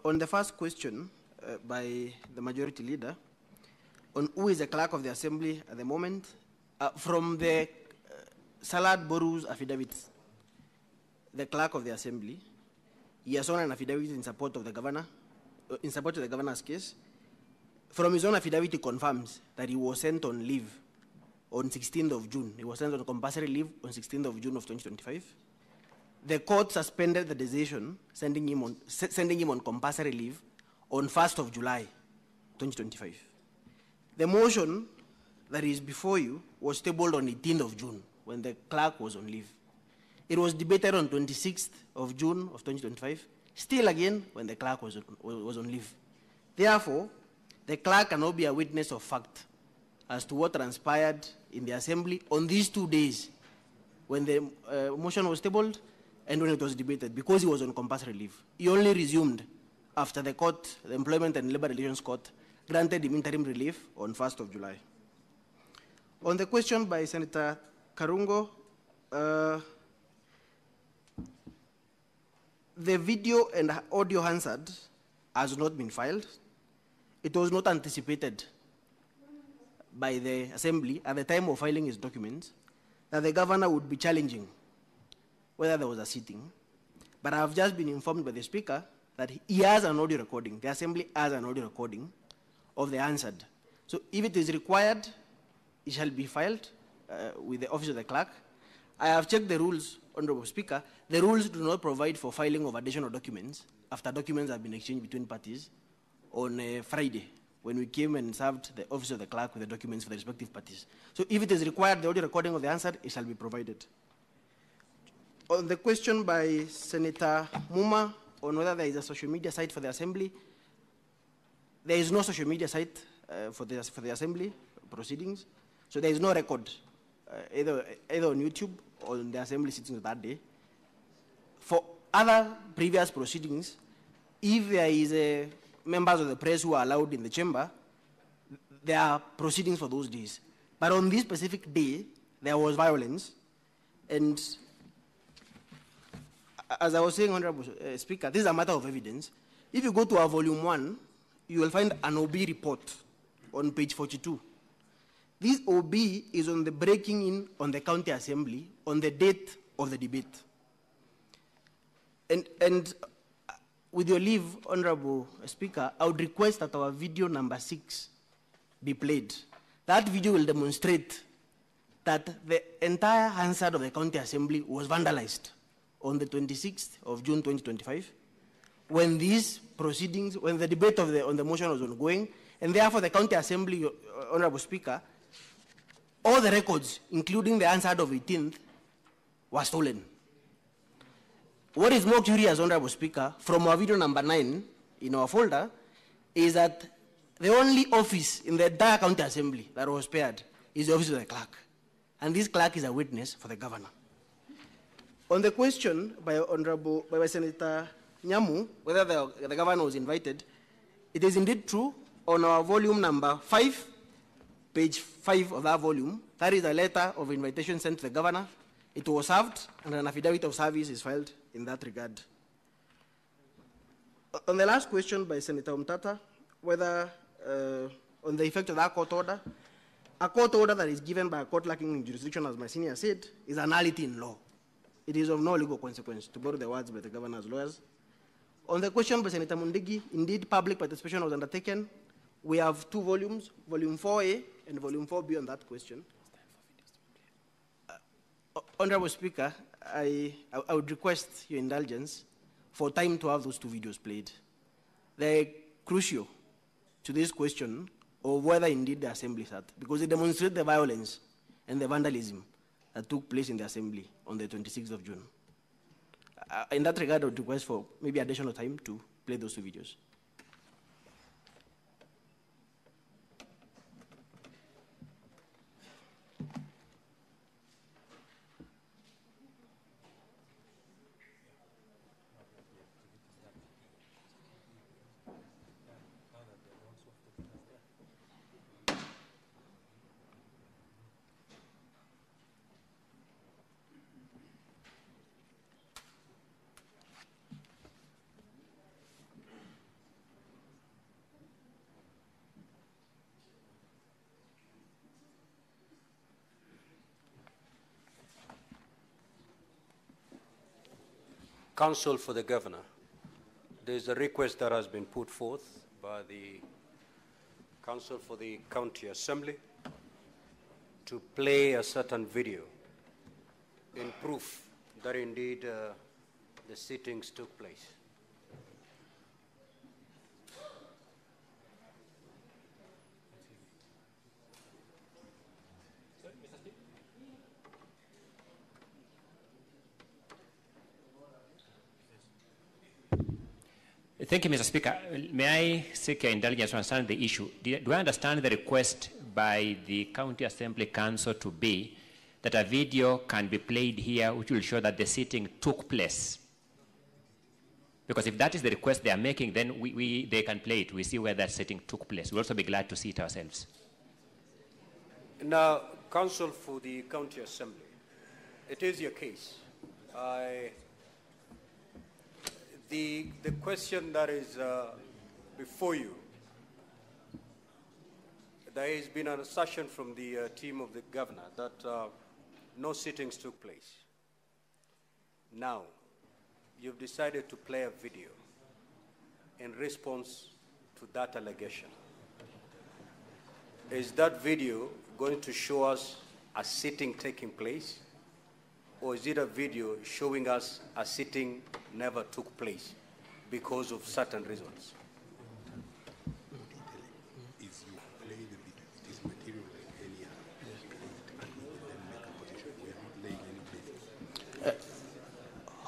On the first question by the majority leader, on who is the clerk of the assembly at the moment, from the Salad Boru's affidavits, the clerk of the assembly, he has sworn an affidavit in support of the governor, in support of the governor's case. From his own affidavit, he confirms that he was sent on leave on 16th of June. He was sent on compulsory leave on 16th of June of 2025. The court suspended the decision, sending him on compulsory leave on 1st of July 2025. The motion that is before you was tabled on 18th of June when the clerk was on leave. It was debated on 26th of June of 2025, still again when the clerk was on leave. Therefore, the clerk cannot be a witness of fact as to what transpired in the assembly on these 2 days when the motion was tabled and when it was debated, because he was on compulsory leave. He only resumed after the court, the Employment and Labor Relations Court, granted him interim relief on 1st of July. On the question by Senator Karungo, the video and audio Hansard has not been filed. It was not anticipated by the Assembly at the time of filing his documents that the governor would be challenging whether there was a sitting. But I have just been informed by the Speaker that he has an audio recording, the Assembly has an audio recording of the Hansard. So if it is required, it shall be filed with the Office of the Clerk. I have checked the rules, Honorable Speaker. The rules do not provide for filing of additional documents after documents have been exchanged between parties on Friday, when we came and served the Office of the Clerk with the documents for the respective parties. So if it is required, the audio recording of the answer, it shall be provided. On the question by Senator Muma on whether there is a social media site for the Assembly, there is no social media site for the Assembly proceedings. So there is no record, either on YouTube or on the Assembly sittings that day. For other previous proceedings, if there is members of the press who are allowed in the chamber, there are proceedings for those days. But on this specific day, there was violence. And as I was saying, Honorable Speaker, this is a matter of evidence. If you go to our volume 1, you will find an OB report on page 42. This OB is on the breaking in on the county assembly on the date of the debate. And with your leave, Honorable Speaker, I would request that our video number 6 be played. That video will demonstrate that the entire Hansard of the county assembly was vandalized on the 26th of June 2025, when these proceedings, when the debate on the motion was ongoing, and therefore the county assembly, Honorable Speaker, all the records, including the Hansard of 18th, were stolen. What is more curious, Honorable Speaker, from our video number 9 in our folder, is that the only office in the entire county assembly that was spared is the office of the clerk. And this clerk is a witness for the governor. On the question by Senator Nyamu, whether the governor was invited, it is indeed true. On our volume number 5, page 5 of that volume, that is a letter of invitation sent to the governor. It was served, and an affidavit of service is filed in that regard. On the last question by Senator Umtata, whether on the effect of that court order, a court order that is given by a court lacking in jurisdiction, as my senior said, is a nullity in law. It is of no legal consequence, to borrow the words by the governor's lawyers. On the question by Senator Mundigi, indeed public participation was undertaken. We have 2 volumes, volume 4A and volume 4B on that question. Honorable Speaker, I would request your indulgence for time to have those 2 videos played. They're crucial to this question of whether indeed the assembly sat, because it demonstrates the violence and the vandalism that took place in the assembly on the 26th of June. In that regard, I would request for maybe additional time to play those 2 videos. Counsel for the Governor, there's a request that has been put forth by the Counsel for the County Assembly to play a certain video in proof that indeed the sittings took place. Thank you, Mr. Speaker. May I seek your indulgence to understand the issue? Do I understand the request by the County Assembly Council to be that a video can be played here which will show that the sitting took place? Because if that is the request they are making, then they can play it. We see where that sitting took place. We'll also be glad to see it ourselves. Now, Counsel for the County Assembly, it is your case. The question that is before you, there has been an assertion from the team of the Governor that no sittings took place. Now, you've decided to play a video in response to that allegation. Is that video going to show us a sitting taking place? Or is it a video showing us a sitting never took place because of certain reasons?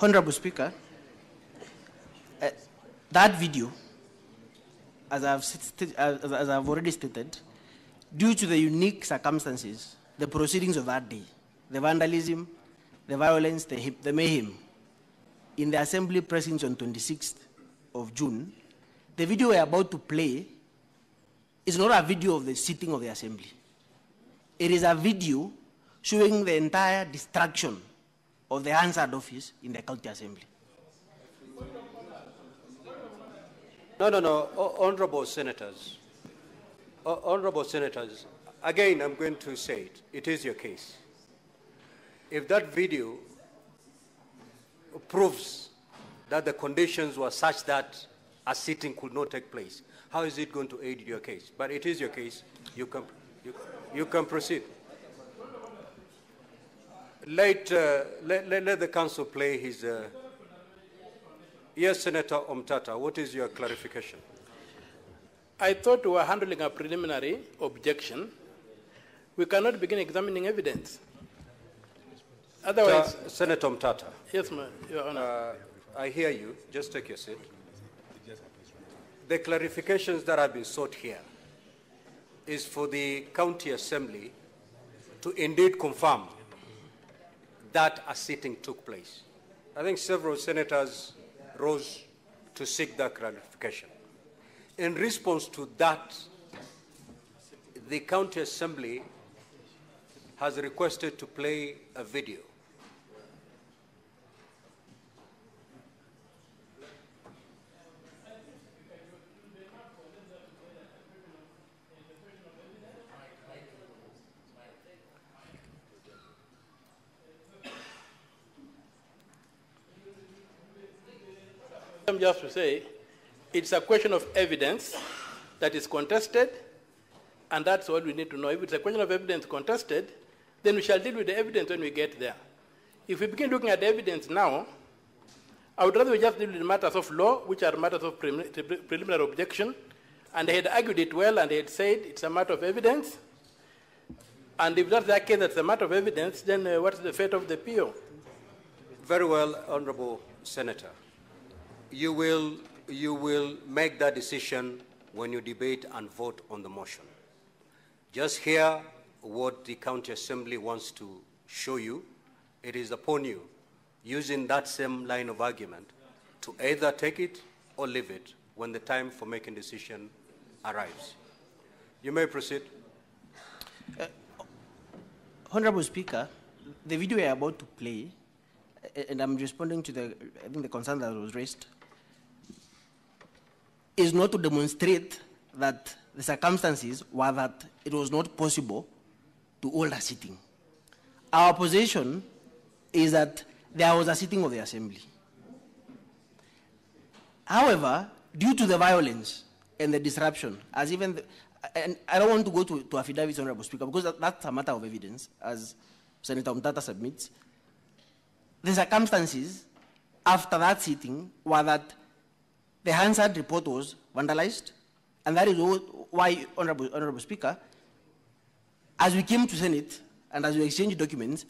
Honorable Speaker, that video, as I've already stated, due to the unique circumstances, the proceedings of that day, the vandalism, the violence, the mayhem, in the Assembly precincts on 26th of June, the video we're about to play is not a video of the sitting of the Assembly. It is a video showing the entire destruction of the Hansard office in the County Assembly. No, Honorable Senators. Honorable Senators, again, I'm going to say it. It is your case. If that video proves that the conditions were such that a sitting could not take place, how is it going to aid your case? But it is your case. You can proceed. Let the council play his... Yes, Senator Omtata, what is your clarification? I thought we were handling a preliminary objection. We cannot begin examining evidence. Otherwise, Senator Omtata. Yes, Your Honor. I hear you. Just take your seat. The clarifications that have been sought here is for the County Assembly to indeed confirm that a sitting took place. I think several senators rose to seek that clarification. In response to that, the County Assembly has requested to play a video. I'm just to say, it's a question of evidence that is contested, and that's all we need to know. If it's a question of evidence contested, then we shall deal with the evidence when we get there. If we begin looking at the evidence now, I would rather we just deal with matters of law, which are matters of preliminary objection, and they had argued it well, and they had said it's a matter of evidence. And if that's the case, that's a matter of evidence, then what's the fate of the PO? Very well, Honorable Senator. You will make that decision when you debate and vote on the motion. Just hear what the County Assembly wants to show you. It is upon you, using that same line of argument, to either take it or leave it when the time for making decision arrives. You may proceed. Honorable Speaker, the video we are about to play, and I'm responding to the concern that was raised, is not to demonstrate that the circumstances were that it was not possible to hold a sitting. Our position is that there was a sitting of the Assembly. However, due to the violence and the disruption, as even, and I don't want to go to affidavits, Honorable Speaker, because that's a matter of evidence, as Senator Mtata submits. The circumstances after that sitting were that the Hansard report was vandalized, and that is why, Honorable Speaker, as we came to Senate and as we exchanged documents,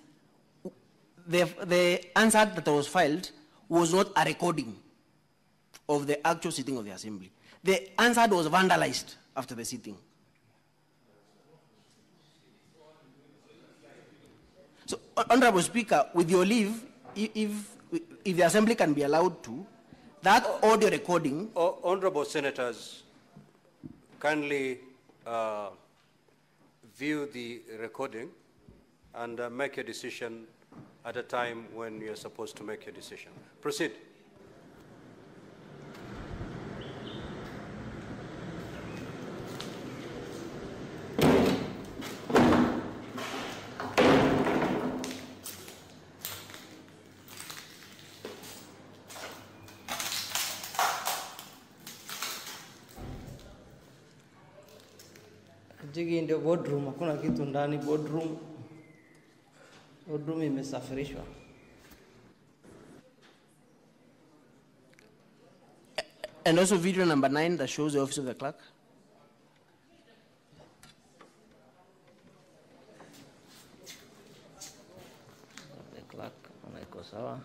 the answer that was filed was not a recording of the actual sitting of the Assembly. The answer was vandalized after the sitting. So, Honorable Speaker, with your leave, if the Assembly can be allowed to, that audio recording... Honorable Senators, kindly view the recording and make a decision at a time when you're supposed to make your decision. Proceed. Jigi in the boardroom, hakuna kitu ndani boardroom. Boardroom imesafirishwa. And also video number 9 that shows the office of the clerk. The clerk, anaiko sawa.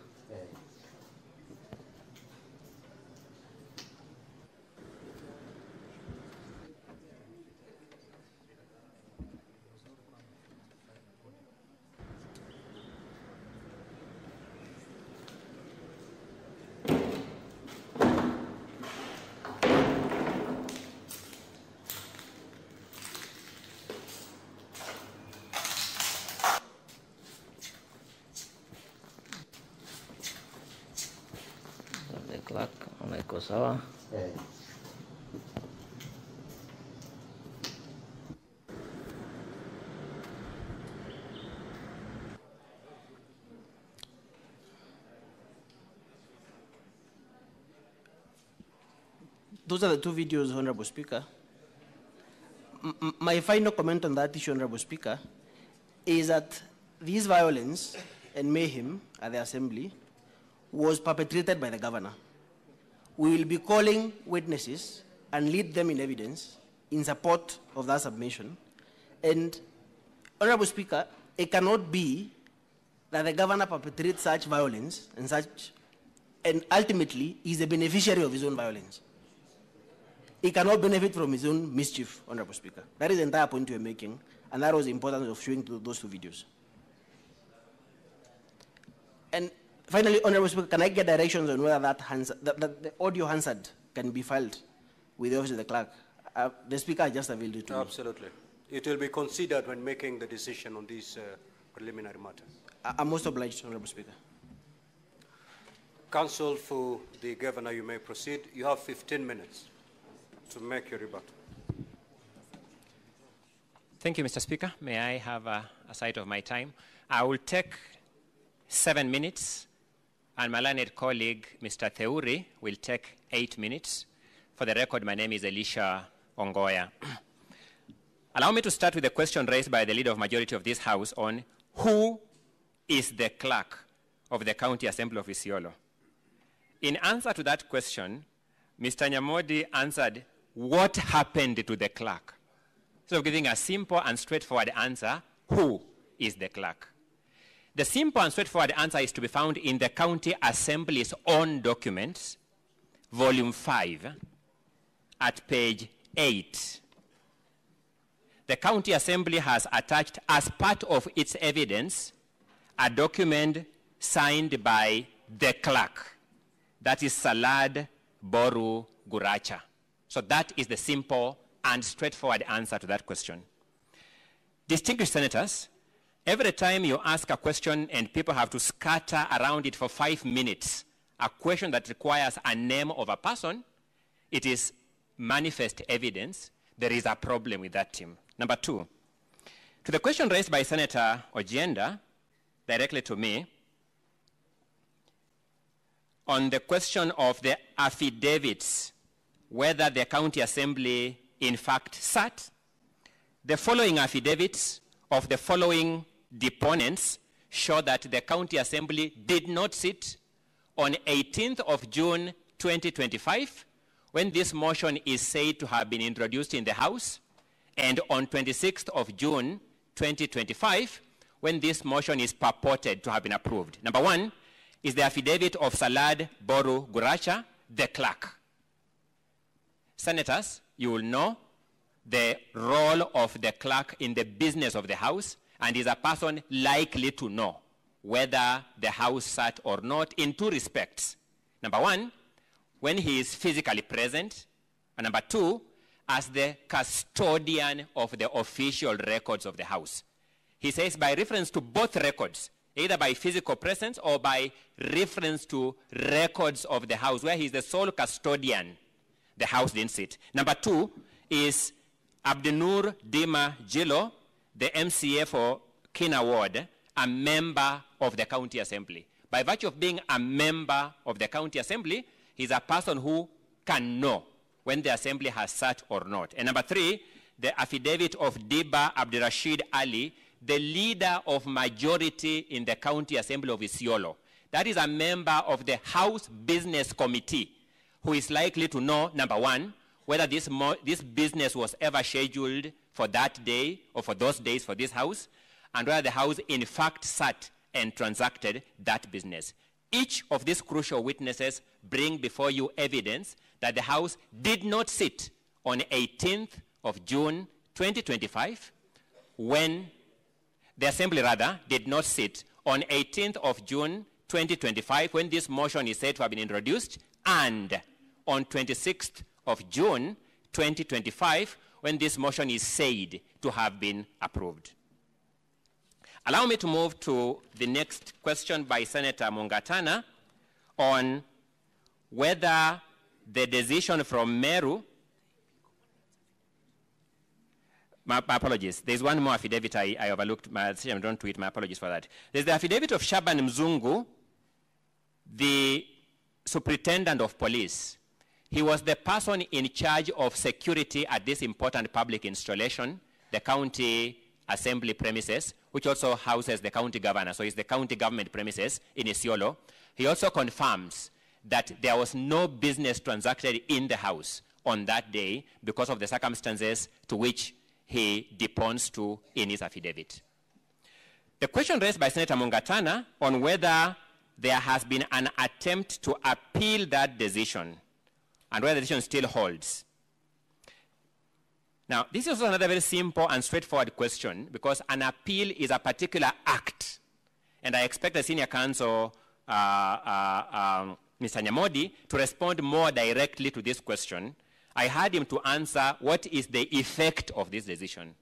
Clerk, anaiko sawa. Those are the two videos, Honorable Speaker. My final comment on that issue, Honorable Speaker, is that this violence and mayhem at the Assembly was perpetrated by the governor. We will be calling witnesses and lead them in evidence in support of that submission. And, Honorable Speaker, it cannot be that the governor perpetrates such violence and ultimately is the beneficiary of his own violence. He cannot benefit from his own mischief, Honorable Speaker. That is the entire point you are making, and that was the importance of showing those two videos. And finally, Honorable Speaker, can I get directions on whether that the audio Hansard can be filed with the office of the clerk? The Speaker just availed it to me. Absolutely. It will be considered when making the decision on this preliminary matter. I'm most obliged, Honorable Speaker. Counsel for the Governor, you may proceed. You have 15 minutes to make your rebuttal. Thank you, Mr. Speaker. May I have a sight of my time? I will take 7 minutes, and my learned colleague, Mr. Theuri, will take 8 minutes. For the record, my name is Elisha Ongoya. Allow me to start with the question raised by the leader of majority of this House on who is the clerk of the County Assembly of Isiolo. In answer to that question, Mr. Nyamodi answered, what happened to the clerk? So giving a simple and straightforward answer, who is the clerk? The simple and straightforward answer is to be found in the County Assembly's own documents, volume 5, at page 8. The County Assembly has attached as part of its evidence a document signed by the clerk. That is Salad Boru Guracha. So that is the simple and straightforward answer to that question. Distinguished senators, every time you ask a question and people have to scatter around it for 5 minutes, a question that requires a name of a person, it is manifest evidence there is a problem with that team. Number 2, to the question raised by Senator Ojienda, directly to me, on the question of the affidavits, whether the county assembly in fact sat, the following affidavits of the following deponents show that the county assembly did not sit on 18th of June 2025, when this motion is said to have been introduced in the House, and on 26th of June 2025, when this motion is purported to have been approved. Number one is the affidavit of Salad Boru Guracha, the clerk. Senators, you will know the role of the clerk in the business of the House, and is a person likely to know whether the House sat or not in two respects. Number one, when he is physically present, and number two, as the custodian of the official records of the House. He says by reference to both records, either by physical presence or by reference to records of the House, where he's the sole custodian, the House didn't sit. Number two is Abdi Dima Jilo, the MCA for Kina Ward, a member of the county assembly. By virtue of being a member of the county assembly, he's a person who can know when the assembly has sat or not. And number three, the affidavit of Diba Abdirashid Ali, the leader of majority in the county assembly of Isiolo. That is a member of the House Business Committee who is likely to know, number one, whether this business was ever scheduled for that day or for those days for this House, and whether the House in fact sat and transacted that business. Each of these crucial witnesses bring before you evidence that the House did not sit on 18th of June 2025, when the Assembly did not sit on 18th of June 2025, when this motion is said to have been introduced, and on 26th of June 2025, when this motion is said to have been approved. Allow me to move to the next question by Senator Mungatana on whether the decision from Meru, my apologies, there's one more affidavit I overlooked, I don't tweet, my apologies for that. There's the affidavit of Shaban Mzungu, the superintendent of police. He was the person in charge of security at this important public installation, the county assembly premises, which also houses the county governor. So it's the county government premises in Isiolo. He also confirms that there was no business transacted in the House on that day because of the circumstances to which he deponds to in his affidavit. The question raised by Senator Mungatana on whether there has been an attempt to appeal that decision and whether the decision still holds. Now, this is also another very simple and straightforward question, because an appeal is a particular act. And I expect the senior counsel, Mr. Nyamodi, to respond more directly to this question. I had him to answer what is the effect of this decision.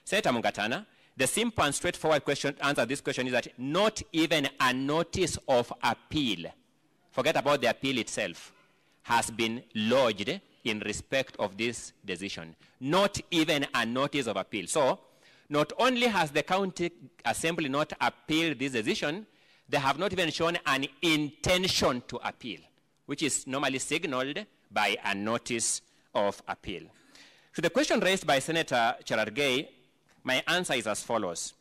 Senator Mungatana, the simple and straightforward answer to this question is that not even a notice of appeal, forget about the appeal itself, has been lodged in respect of this decision. Not even a notice of appeal. So, not only has the county assembly not appealed this decision, they have not even shown an intention to appeal, which is normally signaled by a notice of appeal. To the question raised by Senator Cherargei, my answer is as follows.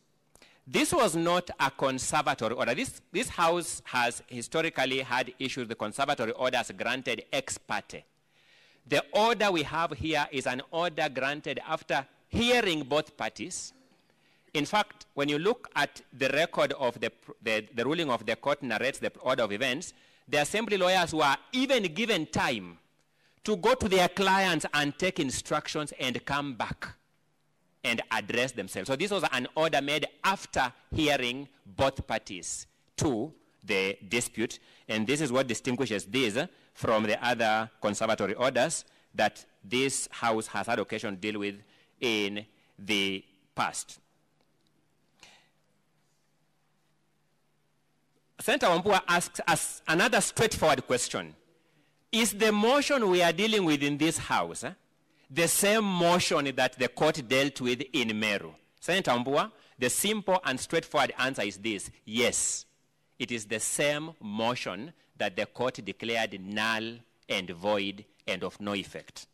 This was not a conservatory order. This House has historically had issues with conservatory orders granted ex parte. The order we have here is an order granted after hearing both parties. In fact, when you look at the record of the ruling of the court narrates the order of events, the assembly lawyers were even given time to go to their clients and take instructions and come back and address themselves. So this was an order made after hearing both parties to the dispute, and this is what distinguishes this from the other conservatory orders that this House has had occasion to deal with in the past. Senator Wambua asks us another straightforward question. Is the motion we are dealing with in this House the same motion that the court dealt with in Meru? Senator Wambua, the simple and straightforward answer is this: yes. It is the same motion that the court declared null and void and of no effect.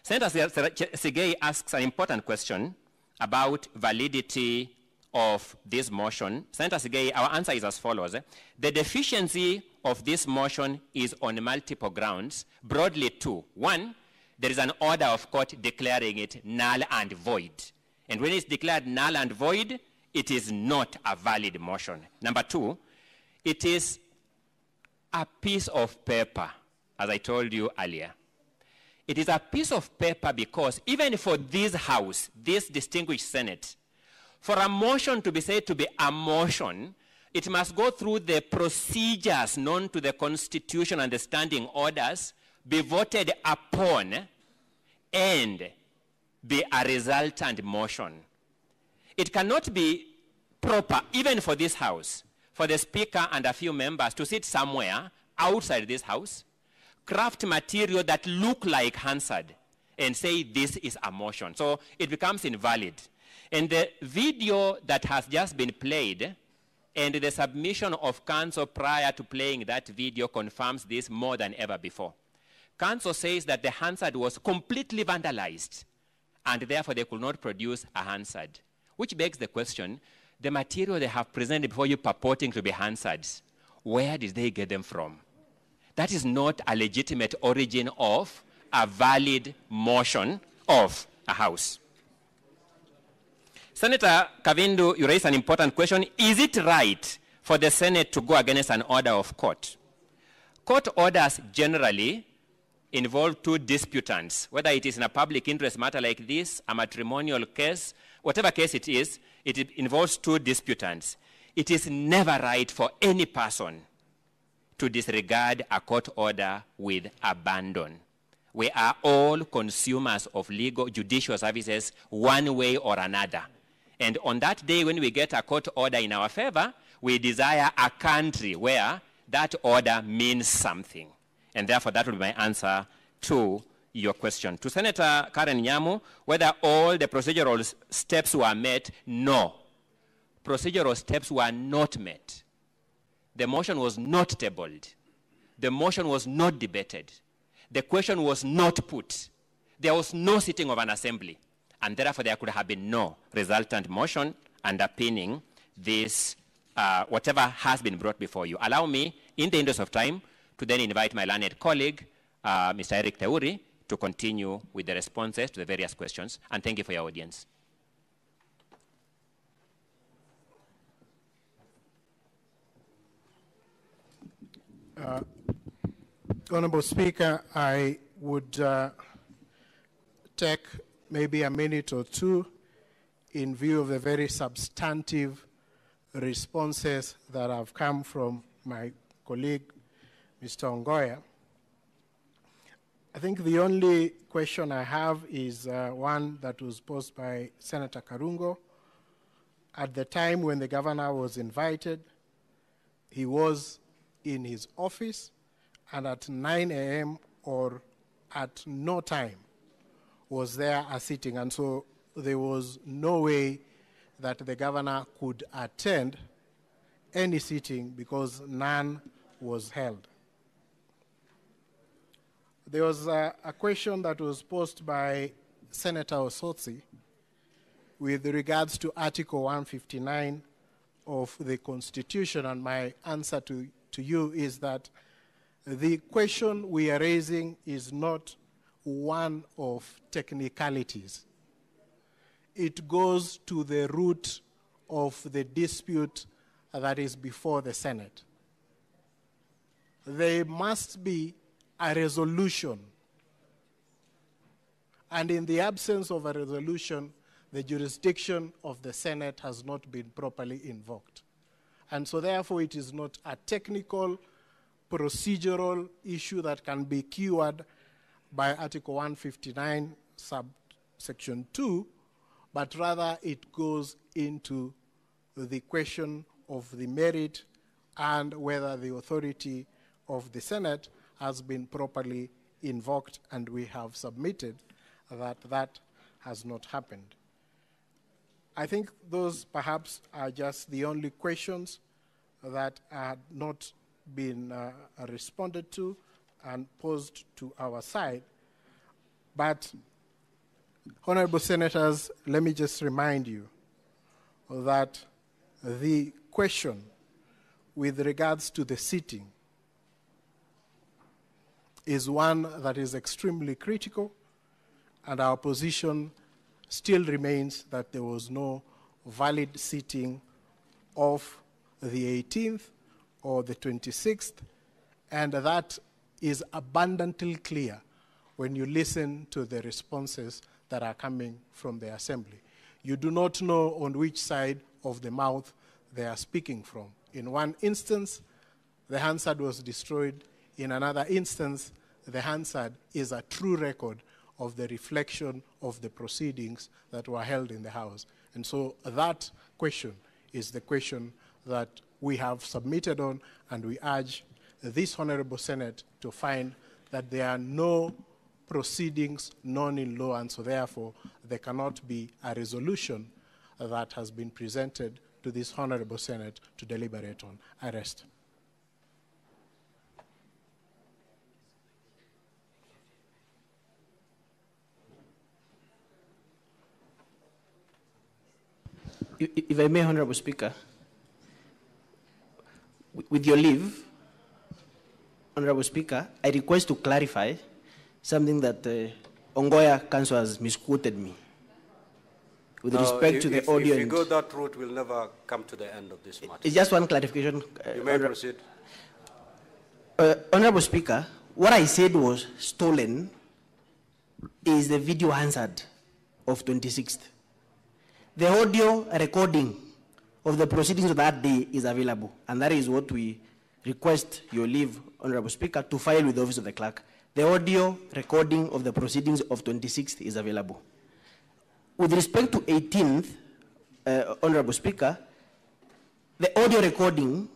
Senator Sigei asks an important question about validity of this motion. Senator Sigei, our answer is as follows. The deficiency of this motion is on multiple grounds, broadly two. One, there is an order of court declaring it null and void. And when it's declared null and void, it is not a valid motion. Number two, it is a piece of paper, as I told you earlier. It is a piece of paper because even for this House, this distinguished Senate, for a motion to be said to be a motion, it must go through the procedures known to the Constitution and the standing orders, be voted upon, and be a resultant motion. It cannot be proper, even for this House, for the Speaker and a few members to sit somewhere outside this House, craft material that look like Hansard, and say this is a motion. So it becomes invalid. And the video that has just been played and the submission of counsel prior to playing that video confirms this more than ever before. Counsel says that the Hansard was completely vandalized, and therefore they could not produce a Hansard, which begs the question, the material they have presented before you purporting to be Hansards, where did they get them from? That is not a legitimate origin of a valid motion of a House. Senator Kavindu, you raised an important question. Is it right for the Senate to go against an order of court? Court orders generally involve two disputants, whether it is in a public interest matter like this, a matrimonial case, whatever case it involves two disputants. It is never right for any person to disregard a court order with abandon. We are all consumers of judicial services one way or another. And on that day when we get a court order in our favor, we desire a country where that order means something. And therefore, that will be my answer to your question. To Senator Karen Nyamu, whether all the procedural steps were met, no. Procedural steps were not met. The motion was not tabled. The motion was not debated. The question was not put. There was no sitting of an assembly. And therefore, there could have been no resultant motion underpinning this, whatever has been brought before you. Allow me, in the interest of time, to then invite my learned colleague, Mr. Eric Teuri, to continue with the responses to the various questions. And thank you for your audience. Honorable Speaker, I would take maybe a minute or two in view of the very substantive responses that have come from my colleague, Mr. Ongoya. I think the only question I have is one that was posed by Senator Karungo. At the time when the governor was invited, he was in his office, and at 9 a.m. or at no time was there a sitting. And so there was no way that the governor could attend any sitting because none was held. There was a question that was posed by Senator Osotsi with regards to Article 159 of the Constitution, and my answer to you is that the question we are raising is not one of technicalities. It goes to the root of the dispute that is before the Senate. There must be a resolution, and in the absence of a resolution, the jurisdiction of the Senate has not been properly invoked. And so therefore it is not a technical, procedural issue that can be cured by Article 159, subsection 2, but rather it goes into the question of the merit and whether the authority of the Senate has been properly invoked, and we have submitted that that has not happened. I think those perhaps are just the only questions that had not been responded to and posed to our side. But, honorable senators, let me just remind you that the question with regards to the sitting is one that is extremely critical, and our position still remains that there was no valid sitting of the 18th or the 26th, and that is abundantly clear when you listen to the responses that are coming from the Assembly. You do not know on which side of the mouth they are speaking from. In one instance, the Hansard was destroyed. In another instance, the Hansard is a true record of the reflection of the proceedings that were held in the House. And so that question is the question that we have submitted on, and we urge this Honorable Senate to find that there are no proceedings known in law, and so therefore there cannot be a resolution that has been presented to this Honorable Senate to deliberate on. I rest. If I may, Honorable Speaker, with your leave, Honorable Speaker, I request to clarify something that Ongoya Council has misquoted me. With respect to the audio. If you go that route, we'll never come to the end of this matter. It's just one clarification. You may proceed. Honorable Speaker, what I said was stolen is the video Hansard of 26th. The audio recording of the proceedings of that day is available, and that is what we request your leave, Honorable Speaker, to file with the Office of the Clerk. The audio recording of the proceedings of 26th is available. With respect to 18th, Honorable Speaker, the audio recording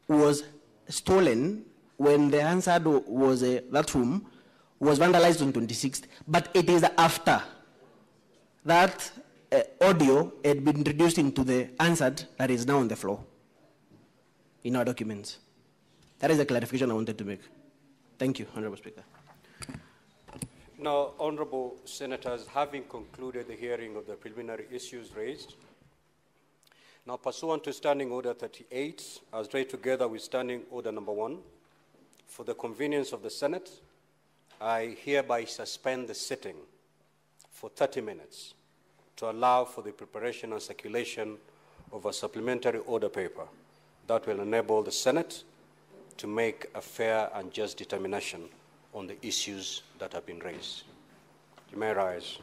was stolen when the Hansard was, that room was vandalized on 26th, but it is after that audio had been introduced into the Hansard that is now on the floor in our documents. That is the clarification I wanted to make. Thank you, Honorable Speaker. Now, Honorable Senators, having concluded the hearing of the preliminary issues raised, now pursuant to Standing Order 38, as read together with Standing Order Number 1, for the convenience of the Senate, I hereby suspend the sitting for 30 minutes to allow for the preparation and circulation of a supplementary order paper that will enable the Senate to make a fair and just determination on the issues that have been raised. You may rise.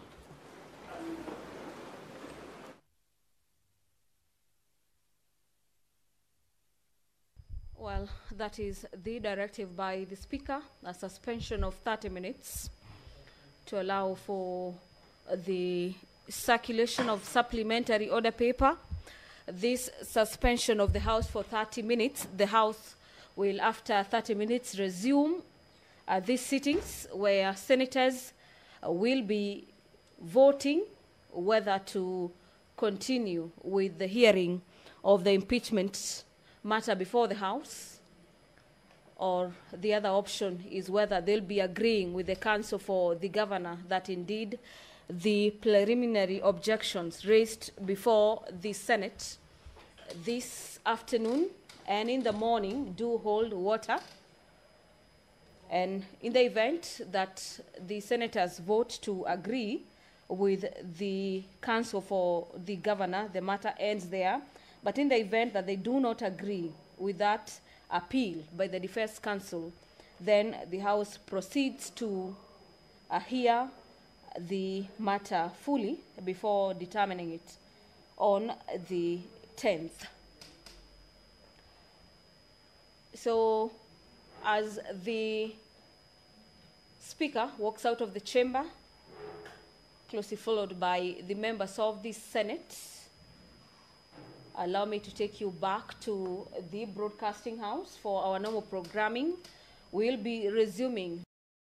Well, that is the directive by the Speaker, a suspension of 30 minutes to allow for the circulation of supplementary order paper. This suspension of the House for 30 minutes, the House will, after 30 minutes, resume these sittings where senators will be voting whether to continue with the hearing of the impeachment matter before the House, or the other option is whether they'll be agreeing with the Council for the Governor that indeed the preliminary objections raised before the Senate this afternoon and in the morning do hold water. And in the event that the senators vote to agree with the Council for the Governor, the matter ends there. But in the event that they do not agree with that appeal by the Defense Council, then the House proceeds to hear the matter fully before determining it on the 10th. So, as the Speaker walks out of the chamber, closely followed by the members of the Senate, allow me to take you back to the broadcasting house for our normal programming. We'll be resuming